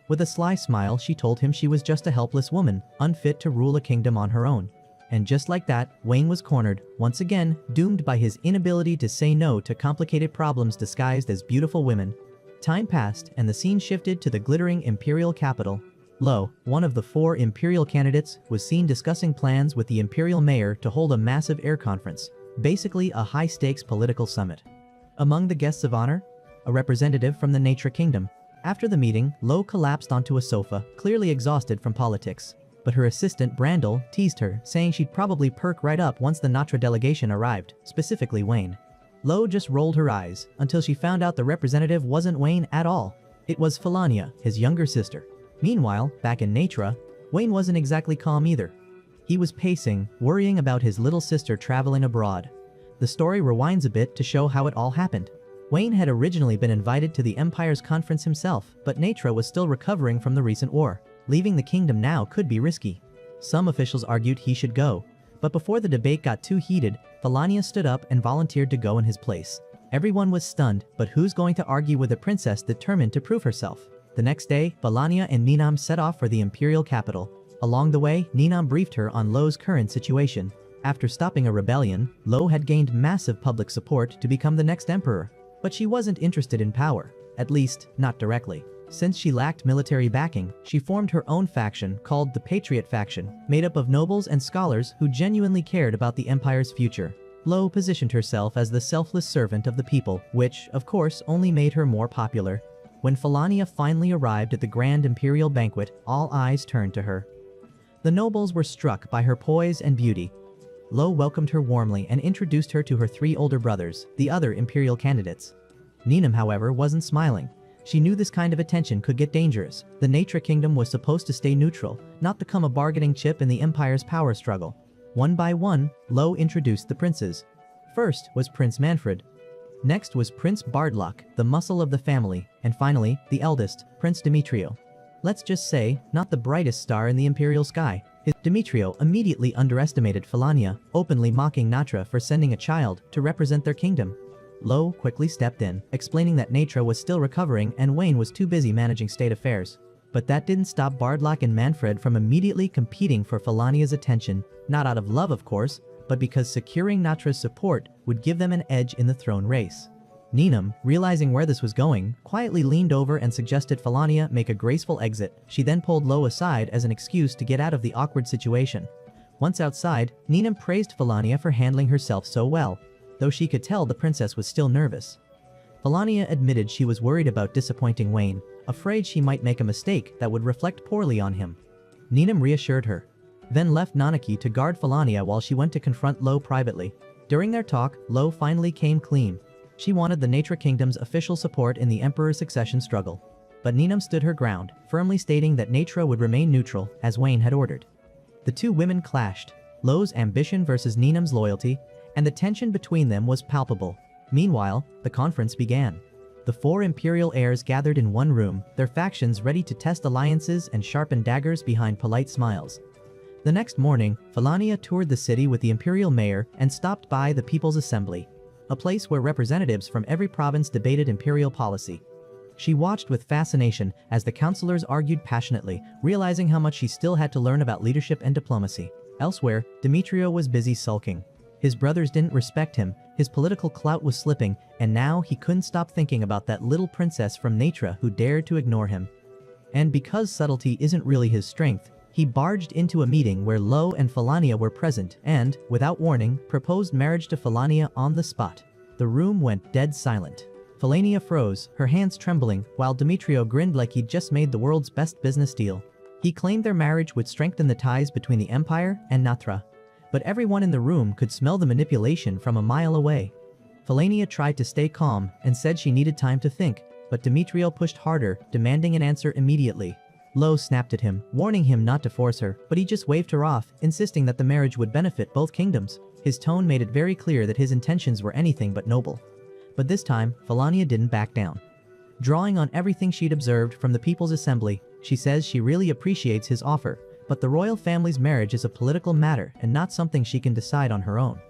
With a sly smile, she told him she was just a helpless woman, unfit to rule a kingdom on her own. And just like that, Wayne was cornered, once again, doomed by his inability to say no to complicated problems disguised as beautiful women. Time passed, and the scene shifted to the glittering imperial capital. Lo, one of the 4 imperial candidates, was seen discussing plans with the imperial mayor to hold a massive air conference, basically a high-stakes political summit. Among the guests of honor, a representative from the Natra kingdom. After the meeting, Lo collapsed onto a sofa, clearly exhausted from politics. But her assistant, Brandel, teased her, saying she'd probably perk right up once the Natra delegation arrived, specifically Wayne. Lo just rolled her eyes, until she found out the representative wasn't Wayne at all. It was Falania, his younger sister. Meanwhile, back in Natra, Wayne wasn't exactly calm either. He was pacing, worrying about his little sister traveling abroad. The story rewinds a bit to show how it all happened. Wayne had originally been invited to the Empire's conference himself, but Natra was still recovering from the recent war. Leaving the kingdom now could be risky. Some officials argued he should go, but before the debate got too heated, Falania stood up and volunteered to go in his place. Everyone was stunned, but who's going to argue with a princess determined to prove herself? The next day, Falania and Ninam set off for the imperial capital. Along the way, Ninam briefed her on Lo's current situation. After stopping a rebellion, Lo had gained massive public support to become the next emperor. But she wasn't interested in power, at least, not directly. Since she lacked military backing, she formed her own faction called the Patriot Faction, made up of nobles and scholars who genuinely cared about the Empire's future. Lo positioned herself as the selfless servant of the people, which, of course, only made her more popular. When Falania finally arrived at the grand imperial banquet, all eyes turned to her. The nobles were struck by her poise and beauty. Lo welcomed her warmly and introduced her to her 3 older brothers, the other imperial candidates. Ninam, however, wasn't smiling. She knew this kind of attention could get dangerous. The Natra kingdom was supposed to stay neutral, not become a bargaining chip in the Empire's power struggle. One by one, Lo introduced the princes. First was Prince Manfred. Next was Prince Bardlock, the muscle of the family, and finally, the eldest, Prince Demetrio. Let's just say, not the brightest star in the imperial sky. Demetrio immediately underestimated Falania, openly mocking Natra for sending a child to represent their kingdom. Lo quickly stepped in, explaining that Natra was still recovering and Wayne was too busy managing state affairs. But that didn't stop Bardlock and Manfred from immediately competing for Falania's attention, not out of love of course, but because securing Natra's support would give them an edge in the throne race. Ninam, realizing where this was going, quietly leaned over and suggested Falania make a graceful exit. She then pulled Lo aside as an excuse to get out of the awkward situation. Once outside, Ninam praised Falania for handling herself so well, though she could tell the princess was still nervous. Falania admitted she was worried about disappointing Wayne, afraid she might make a mistake that would reflect poorly on him. Ninam reassured her, then left Nanaki to guard Falania while she went to confront Lo privately. During their talk, Lo finally came clean. She wanted the Natra Kingdom's official support in the Emperor's succession struggle. But Ninam stood her ground, firmly stating that Natra would remain neutral, as Wayne had ordered. The 2 women clashed, Lo's ambition versus Ninam's loyalty, and the tension between them was palpable. Meanwhile, the conference began. The 4 imperial heirs gathered in one room, their factions ready to test alliances and sharpen daggers behind polite smiles. The next morning, Falania toured the city with the imperial mayor and stopped by the People's Assembly, a place where representatives from every province debated imperial policy. She watched with fascination as the councilors argued passionately, realizing how much she still had to learn about leadership and diplomacy. Elsewhere, Demetrio was busy sulking. His brothers didn't respect him, his political clout was slipping, and now he couldn't stop thinking about that little princess from Natra who dared to ignore him. And because subtlety isn't really his strength, he barged into a meeting where Lo and Falania were present and, without warning, proposed marriage to Falania on the spot. The room went dead silent. Falania froze, her hands trembling, while Demetrio grinned like he'd just made the world's best business deal. He claimed their marriage would strengthen the ties between the Empire and Natra. But everyone in the room could smell the manipulation from a mile away. Falania tried to stay calm and said she needed time to think, but Demetrio pushed harder, demanding an answer immediately. Lo snapped at him, warning him not to force her, but he just waved her off, insisting that the marriage would benefit both kingdoms. His tone made it very clear that his intentions were anything but noble. But this time, Falania didn't back down. Drawing on everything she'd observed from the People's Assembly, She says she really appreciates his offer, but the royal family's marriage is a political matter and not something she can decide on her own.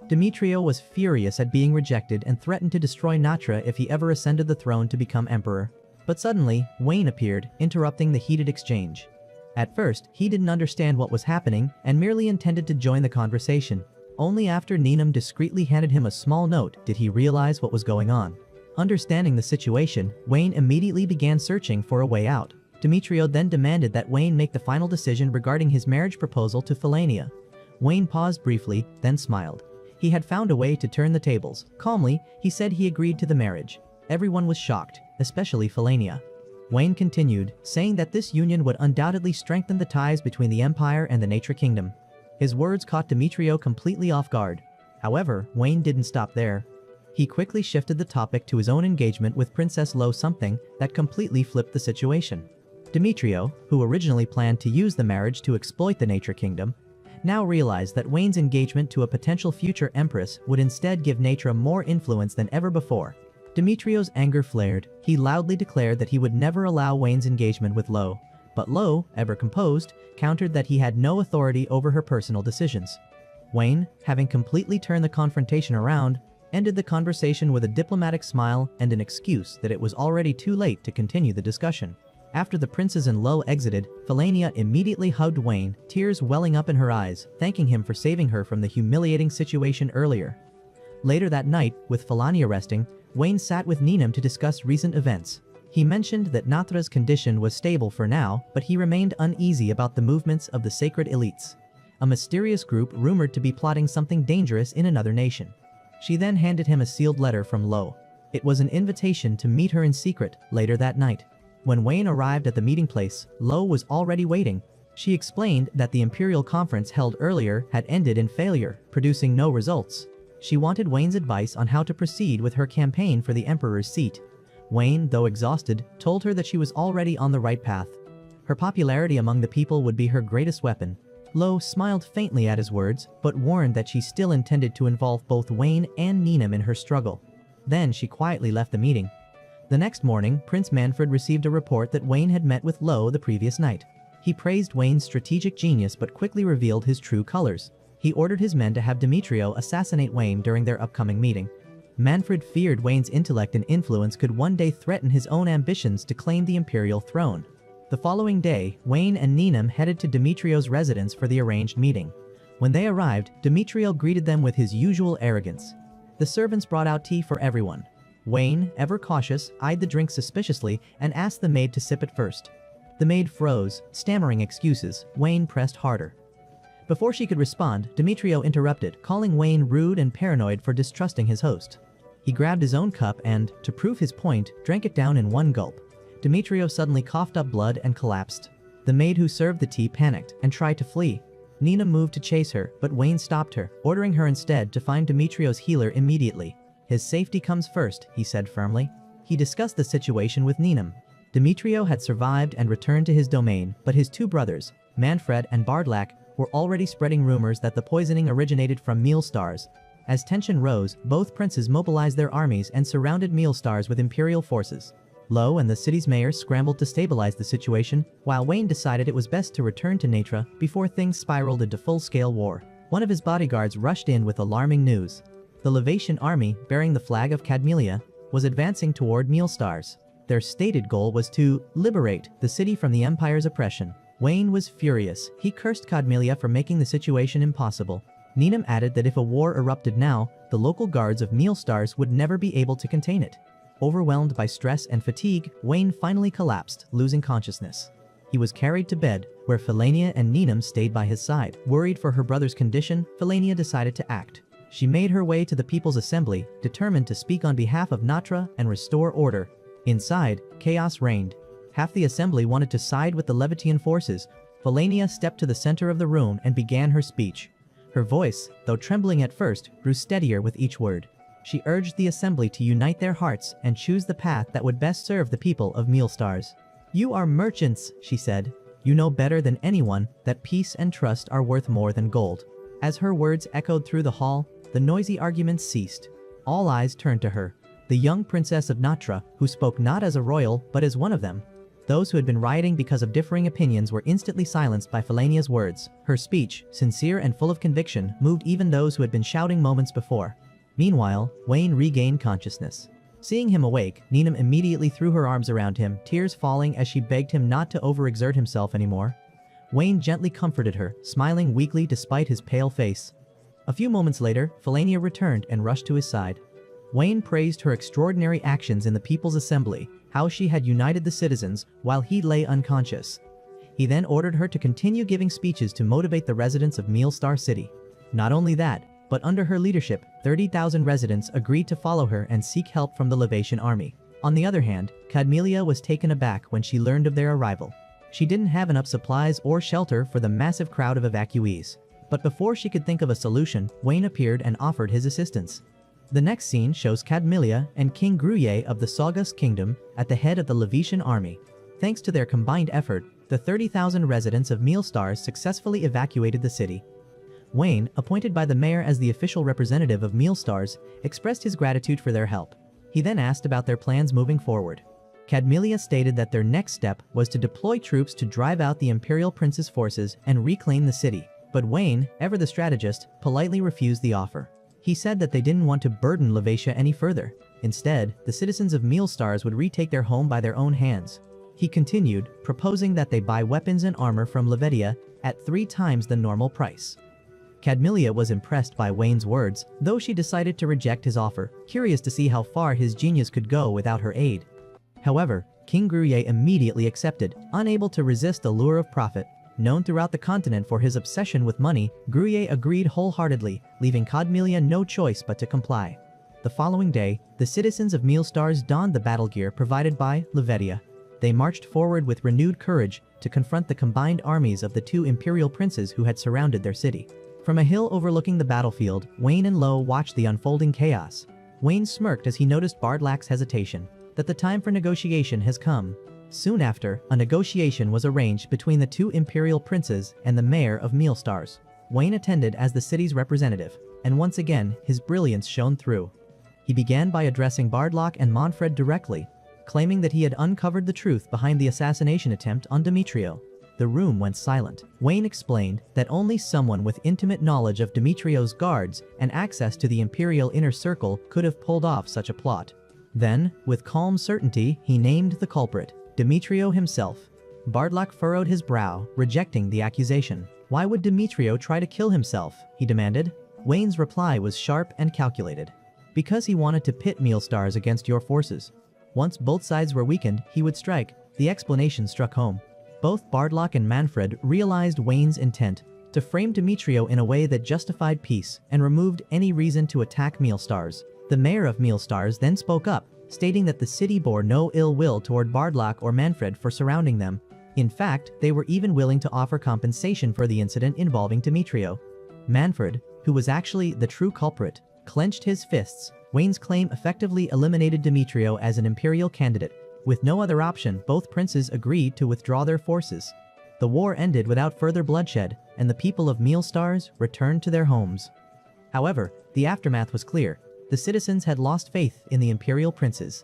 Demetrio was furious at being rejected and threatened to destroy Natra if he ever ascended the throne to become emperor. But suddenly, Wayne appeared, interrupting the heated exchange. At first, he didn't understand what was happening and merely intended to join the conversation. Only after Ninam discreetly handed him a small note did he realize what was going on. Understanding the situation, Wayne immediately began searching for a way out. Demetrio then demanded that Wayne make the final decision regarding his marriage proposal to Philania. Wayne paused briefly, then smiled. He had found a way to turn the tables. Calmly, he said he agreed to the marriage. Everyone was shocked, especially Philania. Wayne continued, saying that this union would undoubtedly strengthen the ties between the Empire and the Nature Kingdom. His words caught Demetrio completely off guard. However, Wayne didn't stop there. He quickly shifted the topic to his own engagement with Princess Lo, something that completely flipped the situation. Demetrio, who originally planned to use the marriage to exploit the Nature Kingdom, now realized that Wayne's engagement to a potential future empress would instead give Nature more influence than ever before. Demetrio's anger flared. He loudly declared that he would never allow Wayne's engagement with Lo, but Lo, ever composed, countered that he had no authority over her personal decisions. Wayne, having completely turned the confrontation around, ended the conversation with a diplomatic smile and an excuse that it was already too late to continue the discussion. After the princes and Lo exited, Philania immediately hugged Wayne, tears welling up in her eyes, thanking him for saving her from the humiliating situation earlier. Later that night, with Philania resting, Wayne sat with Ninam to discuss recent events. He mentioned that Natra's condition was stable for now, but he remained uneasy about the movements of the sacred elites, a mysterious group rumored to be plotting something dangerous in another nation. She then handed him a sealed letter from Lo. It was an invitation to meet her in secret later that night. When Wayne arrived at the meeting place, Lo was already waiting. She explained that the Imperial Conference held earlier had ended in failure, producing no results. She wanted Wayne's advice on how to proceed with her campaign for the Emperor's seat. Wayne, though exhausted, told her that she was already on the right path. Her popularity among the people would be her greatest weapon. Lo smiled faintly at his words, but warned that she still intended to involve both Wayne and Ninam in her struggle. Then she quietly left the meeting. The next morning, Prince Manfred received a report that Wayne had met with Lo the previous night. He praised Wayne's strategic genius but quickly revealed his true colors. He ordered his men to have Demetrio assassinate Wayne during their upcoming meeting. Manfred feared Wayne's intellect and influence could one day threaten his own ambitions to claim the imperial throne. The following day, Wayne and Ninam headed to Demetrio's residence for the arranged meeting. When they arrived, Demetrio greeted them with his usual arrogance. The servants brought out tea for everyone. Wayne, ever cautious, eyed the drink suspiciously and asked the maid to sip it first. The maid froze, stammering excuses. Wayne pressed harder. Before she could respond, Demetrio interrupted, calling Wayne rude and paranoid for distrusting his host. He grabbed his own cup and, to prove his point, drank it down in one gulp. Demetrio suddenly coughed up blood and collapsed. The maid who served the tea panicked and tried to flee. Nina moved to chase her, but Wayne stopped her, ordering her instead to find Demetrio's healer immediately. His safety comes first, he said firmly. He discussed the situation with Ninam. Demetrio had survived and returned to his domain, but his two brothers, Manfred and Bardlac, were already spreading rumors that the poisoning originated from meal stars. As tension rose, both princes mobilized their armies and surrounded meal stars with imperial forces. Lo and the city's mayor scrambled to stabilize the situation, while Wayne decided it was best to return to Natra before things spiraled into full-scale war. One of his bodyguards rushed in with alarming news. The Levatian army, bearing the flag of Cadmelia, was advancing toward meal stars. Their stated goal was to liberate the city from the Empire's oppression. Wayne was furious. He cursed Cadmelia for making the situation impossible. Ninam added that if a war erupted now, the local guards of meal stars would never be able to contain it. Overwhelmed by stress and fatigue, Wayne finally collapsed, losing consciousness. He was carried to bed, where Philania and Ninam stayed by his side. Worried for her brother's condition, Philania decided to act. She made her way to the People's Assembly, determined to speak on behalf of Natra and restore order. Inside, chaos reigned. Half the assembly wanted to side with the Levitian forces. Philania stepped to the center of the room and began her speech. Her voice, though trembling at first, grew steadier with each word. She urged the assembly to unite their hearts and choose the path that would best serve the people of Mealstars. "You are merchants," she said. "You know better than anyone that peace and trust are worth more than gold." As her words echoed through the hall, the noisy arguments ceased. All eyes turned to her, the young princess of Natra, who spoke not as a royal but as one of them. Those who had been rioting because of differing opinions were instantly silenced by Felania's words. Her speech, sincere and full of conviction, moved even those who had been shouting moments before. Meanwhile, Wayne regained consciousness. Seeing him awake, Ninam immediately threw her arms around him, tears falling as she begged him not to overexert himself anymore. Wayne gently comforted her, smiling weakly despite his pale face. A few moments later, Felania returned and rushed to his side. Wayne praised her extraordinary actions in the People's Assembly, how she had united the citizens while he lay unconscious. He then ordered her to continue giving speeches to motivate the residents of Mealstar City. Not only that, but under her leadership, 30,000 residents agreed to follow her and seek help from the Levatian army. On the other hand, Cadmelia was taken aback when she learned of their arrival. She didn't have enough supplies or shelter for the massive crowd of evacuees. But before she could think of a solution, Wayne appeared and offered his assistance. The next scene shows Cadmelia and King Gruye of the Saugus Kingdom at the head of the Levatian army. Thanks to their combined effort, the 30,000 residents of Mealstars successfully evacuated the city. Wayne, appointed by the mayor as the official representative of Mealstars, expressed his gratitude for their help. He then asked about their plans moving forward. Cadmelia stated that their next step was to deploy troops to drive out the Imperial Prince's forces and reclaim the city. But Wayne, ever the strategist, politely refused the offer. He said that they didn't want to burden Levatia any further. Instead, the citizens of Mealstars would retake their home by their own hands. He continued, proposing that they buy weapons and armor from Levetia at 3 times the normal price. Cadmelia was impressed by Wayne's words, though she decided to reject his offer, curious to see how far his genius could go without her aid. However, King Gruye immediately accepted, unable to resist the lure of profit. Known throughout the continent for his obsession with money, Gruye agreed wholeheartedly, leaving Cadmelia no choice but to comply. The following day, the citizens of Mealstars donned the battle gear provided by Levetia. They marched forward with renewed courage to confront the combined armies of the 2 imperial princes who had surrounded their city. From a hill overlooking the battlefield, Wayne and Lo watched the unfolding chaos. Wayne smirked as he noticed Bardlak's hesitation, that the time for negotiation has come. Soon after, a negotiation was arranged between the 2 imperial princes and the mayor of Mealstars. Wayne attended as the city's representative, and once again, his brilliance shone through. He began by addressing Bardlak and Manfred directly, claiming that he had uncovered the truth behind the assassination attempt on Demetrio. The room went silent. Wayne explained that only someone with intimate knowledge of Demetrio's guards and access to the imperial inner circle could have pulled off such a plot. Then, with calm certainty, he named the culprit, Demetrio himself. Bardlak furrowed his brow, rejecting the accusation. Why would Demetrio try to kill himself? He demanded. Wayne's reply was sharp and calculated. Because he wanted to pit Mealstars against your forces. Once both sides were weakened, he would strike. The explanation struck home. Both Bardlak and Manfred realized Wayne's intent to frame Demetrio in a way that justified peace and removed any reason to attack Mealstars. The mayor of Mealstars then spoke up, stating that the city bore no ill will toward Bardlak or Manfred for surrounding them. In fact, they were even willing to offer compensation for the incident involving Demetrio. Manfred, who was actually the true culprit, clenched his fists. Wayne's claim effectively eliminated Demetrio as an imperial candidate. With no other option, both princes agreed to withdraw their forces. The war ended without further bloodshed, and the people of Mealstars returned to their homes. However, the aftermath was clear. The citizens had lost faith in the imperial princes.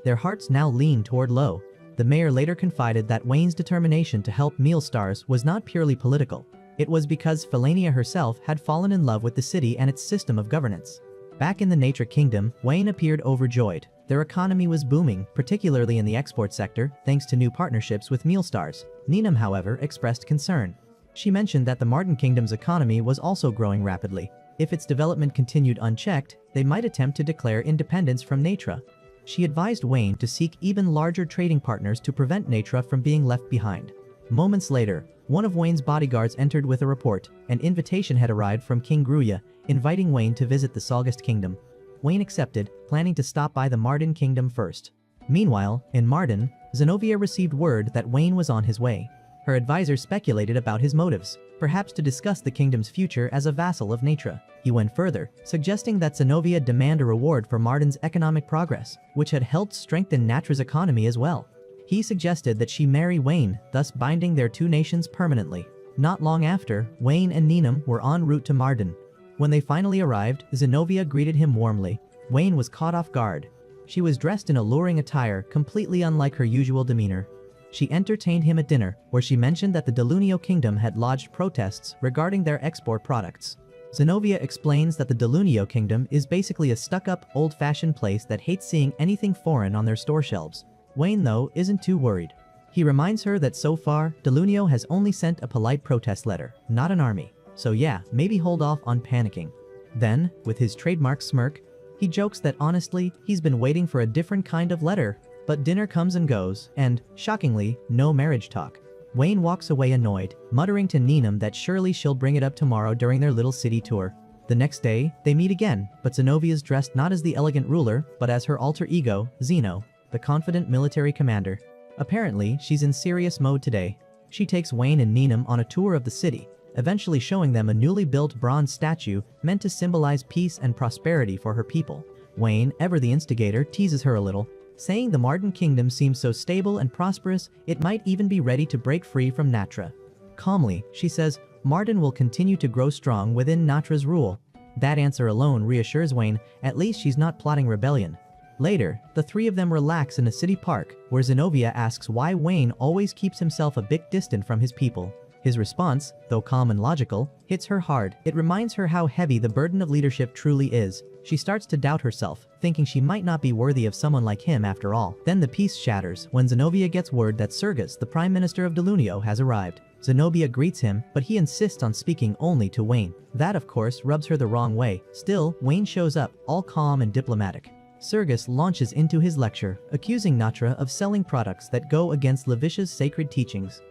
Their hearts now leaned toward Lo. The mayor later confided that Wayne's determination to help Mealstars was not purely political. It was because Felania herself had fallen in love with the city and its system of governance. Back in the Nature Kingdom, Wayne appeared overjoyed. Their economy was booming, particularly in the export sector, thanks to new partnerships with Mealstars. Ninam, however, expressed concern. She mentioned that the Martin Kingdom's economy was also growing rapidly. If its development continued unchecked, they might attempt to declare independence from Natra. She advised Wayne to seek even larger trading partners to prevent Natra from being left behind. Moments later, one of Wayne's bodyguards entered with a report. An invitation had arrived from King Gruya, inviting Wayne to visit the Saugust Kingdom. Wayne accepted, planning to stop by the Martin Kingdom first. Meanwhile, in Martin, Zenobia received word that Wayne was on his way. Her advisor speculated about his motives, perhaps to discuss the kingdom's future as a vassal of Natra. He went further, suggesting that Zenobia demand a reward for Martin's economic progress, which had helped strengthen Natra's economy as well. He suggested that she marry Wayne, thus binding their 2 nations permanently. Not long after, Wayne and Ninam were en route to Martin. When they finally arrived, Zenobia greeted him warmly. Wayne was caught off guard. She was dressed in alluring attire, completely unlike her usual demeanor. She entertained him at dinner, where she mentioned that the Delunio Kingdom had lodged protests regarding their export products. Zenobia explains that the Delunio Kingdom is basically a stuck-up, old-fashioned place that hates seeing anything foreign on their store shelves. Wayne, though, isn't too worried. He reminds her that so far, Delunio has only sent a polite protest letter, not an army. So yeah, maybe hold off on panicking. Then, with his trademark smirk, he jokes that honestly, he's been waiting for a different kind of letter. But dinner comes and goes, and, shockingly, no marriage talk. Wayne walks away annoyed, muttering to Ninam that surely she'll bring it up tomorrow during their little city tour. The next day, they meet again, but Zenobia's dressed not as the elegant ruler, but as her alter ego, Zeno, the confident military commander. Apparently, she's in serious mode today. She takes Wayne and Ninam on a tour of the city, eventually showing them a newly built bronze statue meant to symbolize peace and prosperity for her people. Wayne, ever the instigator, teases her a little, saying the Marden Kingdom seems so stable and prosperous, it might even be ready to break free from Natra. Calmly, she says, Marden will continue to grow strong within Natra's rule. That answer alone reassures Wayne, at least she's not plotting rebellion. Later, the three of them relax in a city park, where Zenobia asks why Wayne always keeps himself a bit distant from his people. His response, though calm and logical, hits her hard. It reminds her how heavy the burden of leadership truly is. She starts to doubt herself, thinking she might not be worthy of someone like him after all. Then the peace shatters when Zenobia gets word that Sergus, the Prime Minister of Delunio, has arrived. Zenobia greets him, but he insists on speaking only to Wayne. That, of course, rubs her the wrong way. Still, Wayne shows up, all calm and diplomatic. Sergus launches into his lecture, accusing Natra of selling products that go against Levitia's sacred teachings.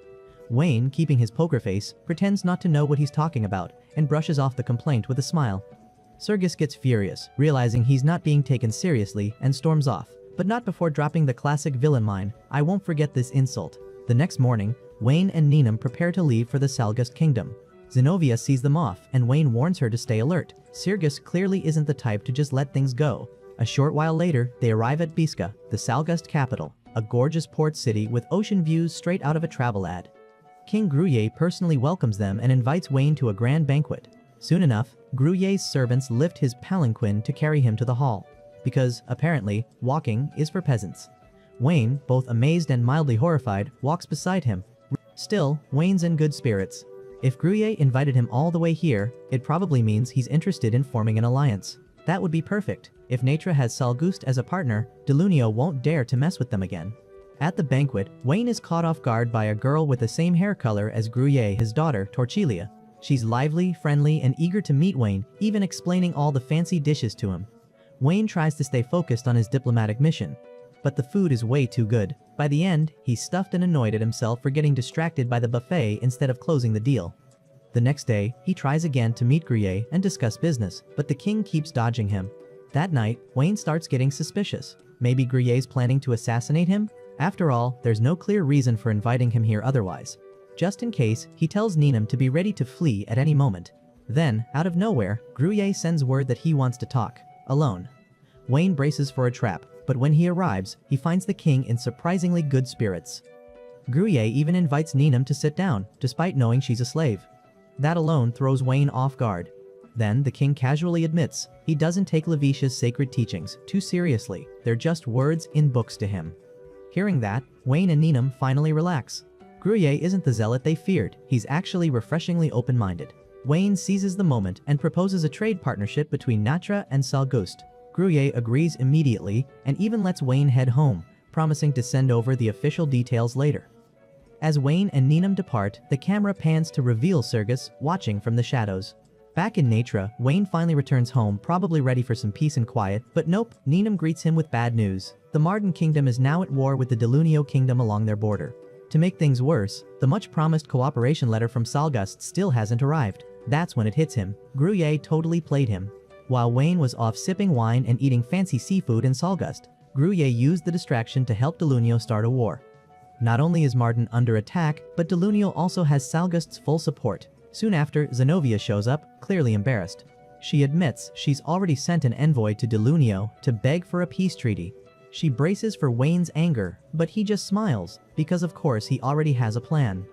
Wayne, keeping his poker face, pretends not to know what he's talking about, and brushes off the complaint with a smile. Sergus gets furious, realizing he's not being taken seriously, and storms off, but not before dropping the classic villain line, "I won't forget this insult." The next morning, Wayne and Ninam prepare to leave for the Salgust Kingdom. Zenobia sees them off, and Wayne warns her to stay alert. Sergus clearly isn't the type to just let things go. A short while later, they arrive at Biska, the Salgust capital, a gorgeous port city with ocean views straight out of a travel ad. King Gruyer personally welcomes them and invites Wayne to a grand banquet. Soon enough, Gruyer's servants lift his palanquin to carry him to the hall, because, apparently, walking is for peasants. Wayne, both amazed and mildly horrified, walks beside him. Still, Wayne's in good spirits. If Gruyer invited him all the way here, it probably means he's interested in forming an alliance. That would be perfect. If Natra has Salgust as a partner, Delunio won't dare to mess with them again. At the banquet, Wayne is caught off guard by a girl with the same hair color as Gruyer, his daughter, Torchilia. She's lively, friendly, and eager to meet Wayne, even explaining all the fancy dishes to him. Wayne tries to stay focused on his diplomatic mission, but the food is way too good. By the end, he's stuffed and annoyed at himself for getting distracted by the buffet instead of closing the deal. The next day, he tries again to meet Gruyer and discuss business, but the king keeps dodging him. That night, Wayne starts getting suspicious. Maybe Gruyer's planning to assassinate him? After all, there's no clear reason for inviting him here otherwise. Just in case, he tells Ninam to be ready to flee at any moment. Then, out of nowhere, Gruyer sends word that he wants to talk, alone. Wayne braces for a trap, but when he arrives, he finds the king in surprisingly good spirits. Gruyer even invites Ninam to sit down, despite knowing she's a slave. That alone throws Wayne off guard. Then, the king casually admits he doesn't take Levitia's sacred teachings too seriously. They're just words in books to him. Hearing that, Wayne and Ninam finally relax. Gruyer isn't the zealot they feared, he's actually refreshingly open-minded. Wayne seizes the moment and proposes a trade partnership between Natra and Salgust. Gruyer agrees immediately and even lets Wayne head home, promising to send over the official details later. As Wayne and Ninam depart, the camera pans to reveal Sergus watching from the shadows. Back in Natra, Wayne finally returns home, probably ready for some peace and quiet, but nope, Ninam greets him with bad news. The Marden Kingdom is now at war with the Delunio Kingdom along their border. To make things worse, the much-promised cooperation letter from Salgust still hasn't arrived. That's when it hits him. Gruyer totally played him. While Wayne was off sipping wine and eating fancy seafood in Salgust, Gruyer used the distraction to help Delunio start a war. Not only is Marden under attack, but Delunio also has Salgust's full support. Soon after, Zenobia shows up, clearly embarrassed. She admits she's already sent an envoy to Delunio to beg for a peace treaty. She braces for Wayne's anger, but he just smiles, because of course he already has a plan.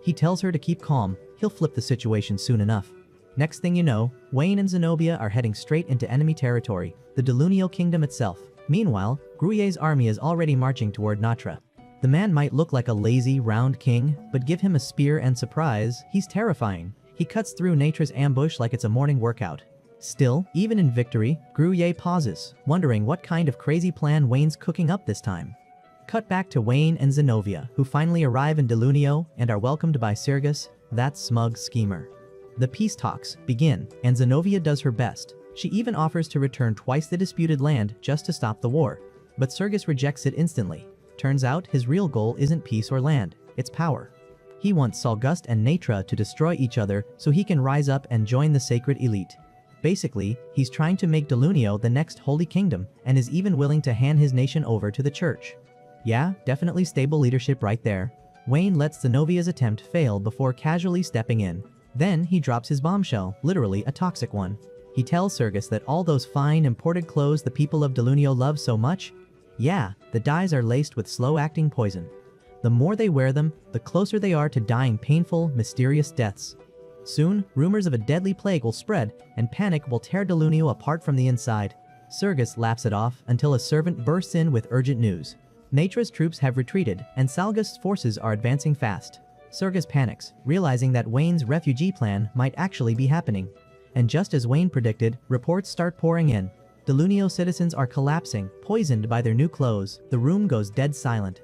He tells her to keep calm, he'll flip the situation soon enough. Next thing you know, Wayne and Zenobia are heading straight into enemy territory, the Delunio Kingdom itself. Meanwhile, Gruyer's army is already marching toward Natra. The man might look like a lazy, round king, but give him a spear and surprise, he's terrifying. He cuts through Natra's ambush like it's a morning workout. Still, even in victory, Gruyere pauses, wondering what kind of crazy plan Wayne's cooking up this time. Cut back to Wayne and Zenobia, who finally arrive in Delunio and are welcomed by Sergus, that smug schemer. The peace talks begin, and Zenobia does her best. She even offers to return twice the disputed land just to stop the war. But Sergus rejects it instantly. Turns out his real goal isn't peace or land, it's power. He wants Salgust and Natra to destroy each other so he can rise up and join the sacred elite. Basically, he's trying to make Delunio the next holy kingdom and is even willing to hand his nation over to the church. Yeah, definitely stable leadership right there. Wayne lets Zenovia's attempt fail before casually stepping in. Then he drops his bombshell, literally a toxic one. He tells Sergus that all those fine imported clothes the people of Delunio love so much, yeah, the dyes are laced with slow-acting poison. The more they wear them, the closer they are to dying painful, mysterious deaths. Soon, rumors of a deadly plague will spread, and panic will tear Delunio apart from the inside. Sergus laughs it off until a servant bursts in with urgent news. Natra's troops have retreated, and Salgust's forces are advancing fast. Sergus panics, realizing that Wayne's refugee plan might actually be happening. And just as Wayne predicted, reports start pouring in. Delunio citizens are collapsing, poisoned by their new clothes. The room goes dead silent.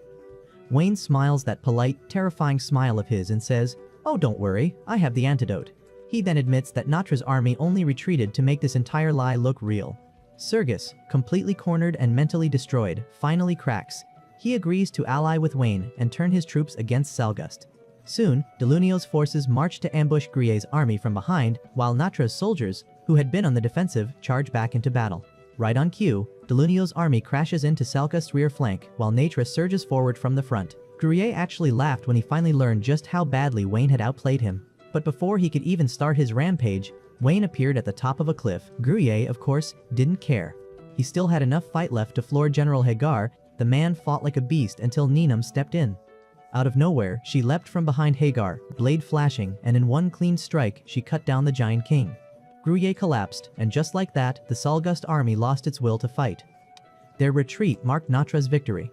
Wayne smiles that polite, terrifying smile of his and says, "Oh, don't worry, I have the antidote." He then admits that Natra's army only retreated to make this entire lie look real. Sergus, completely cornered and mentally destroyed, finally cracks. He agrees to ally with Wayne and turn his troops against Salgust. Soon, Delunio's forces march to ambush Grie's army from behind, while Natra's soldiers, who had been on the defensive, charge back into battle. Right on cue, Delunio's army crashes into Salgust's rear flank, while Natra surges forward from the front. Gruyere actually laughed when he finally learned just how badly Wayne had outplayed him. But before he could even start his rampage, Wayne appeared at the top of a cliff. Gruyere, of course, didn't care. He still had enough fight left to floor General Hagar. The man fought like a beast until Ninam stepped in. Out of nowhere, she leapt from behind Hagar, blade flashing, and in one clean strike, she cut down the giant king. Gruyere collapsed, and just like that, the Salgust army lost its will to fight. Their retreat marked Natra's victory.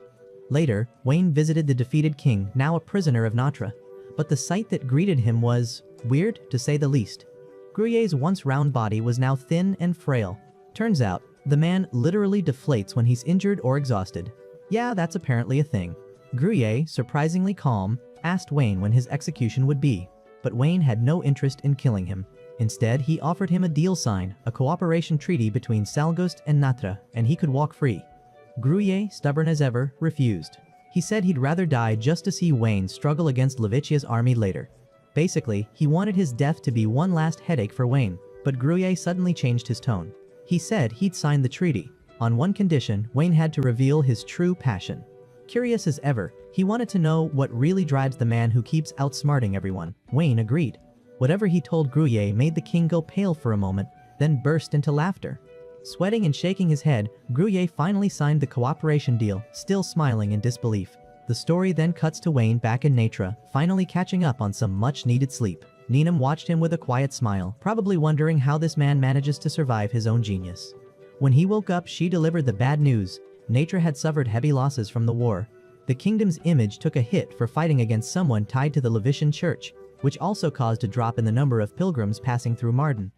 Later, Wayne visited the defeated king, now a prisoner of Natra. But the sight that greeted him was weird, to say the least. Gruyere's once round body was now thin and frail. Turns out, the man literally deflates when he's injured or exhausted. Yeah, that's apparently a thing. Gruyere, surprisingly calm, asked Wayne when his execution would be. But Wayne had no interest in killing him. Instead, he offered him a deal sign, a cooperation treaty between Salgust and Natra, and he could walk free. Gruyere, stubborn as ever, refused. He said he'd rather die just to see Wayne struggle against Levitia's army later. Basically, he wanted his death to be one last headache for Wayne, but Gruyere suddenly changed his tone. He said he'd sign the treaty. On one condition, Wayne had to reveal his true passion. Curious as ever, he wanted to know what really drives the man who keeps outsmarting everyone. Wayne agreed. Whatever he told Gruyere made the king go pale for a moment, then burst into laughter. Sweating and shaking his head, Gruyere finally signed the cooperation deal, still smiling in disbelief. The story then cuts to Wayne back in Natra, finally catching up on some much-needed sleep. Ninam watched him with a quiet smile, probably wondering how this man manages to survive his own genius. When he woke up, she delivered the bad news. Natra had suffered heavy losses from the war. The kingdom's image took a hit for fighting against someone tied to the Levitian church, which also caused a drop in the number of pilgrims passing through Marden.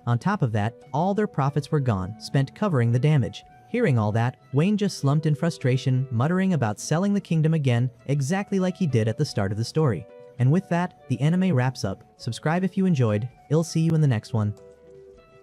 On top of that, all their profits were gone, spent covering the damage. Hearing all that, Wayne just slumped in frustration, muttering about selling the kingdom again, exactly like he did at the start of the story. And with that, the anime wraps up. Subscribe if you enjoyed. I'll see you in the next one.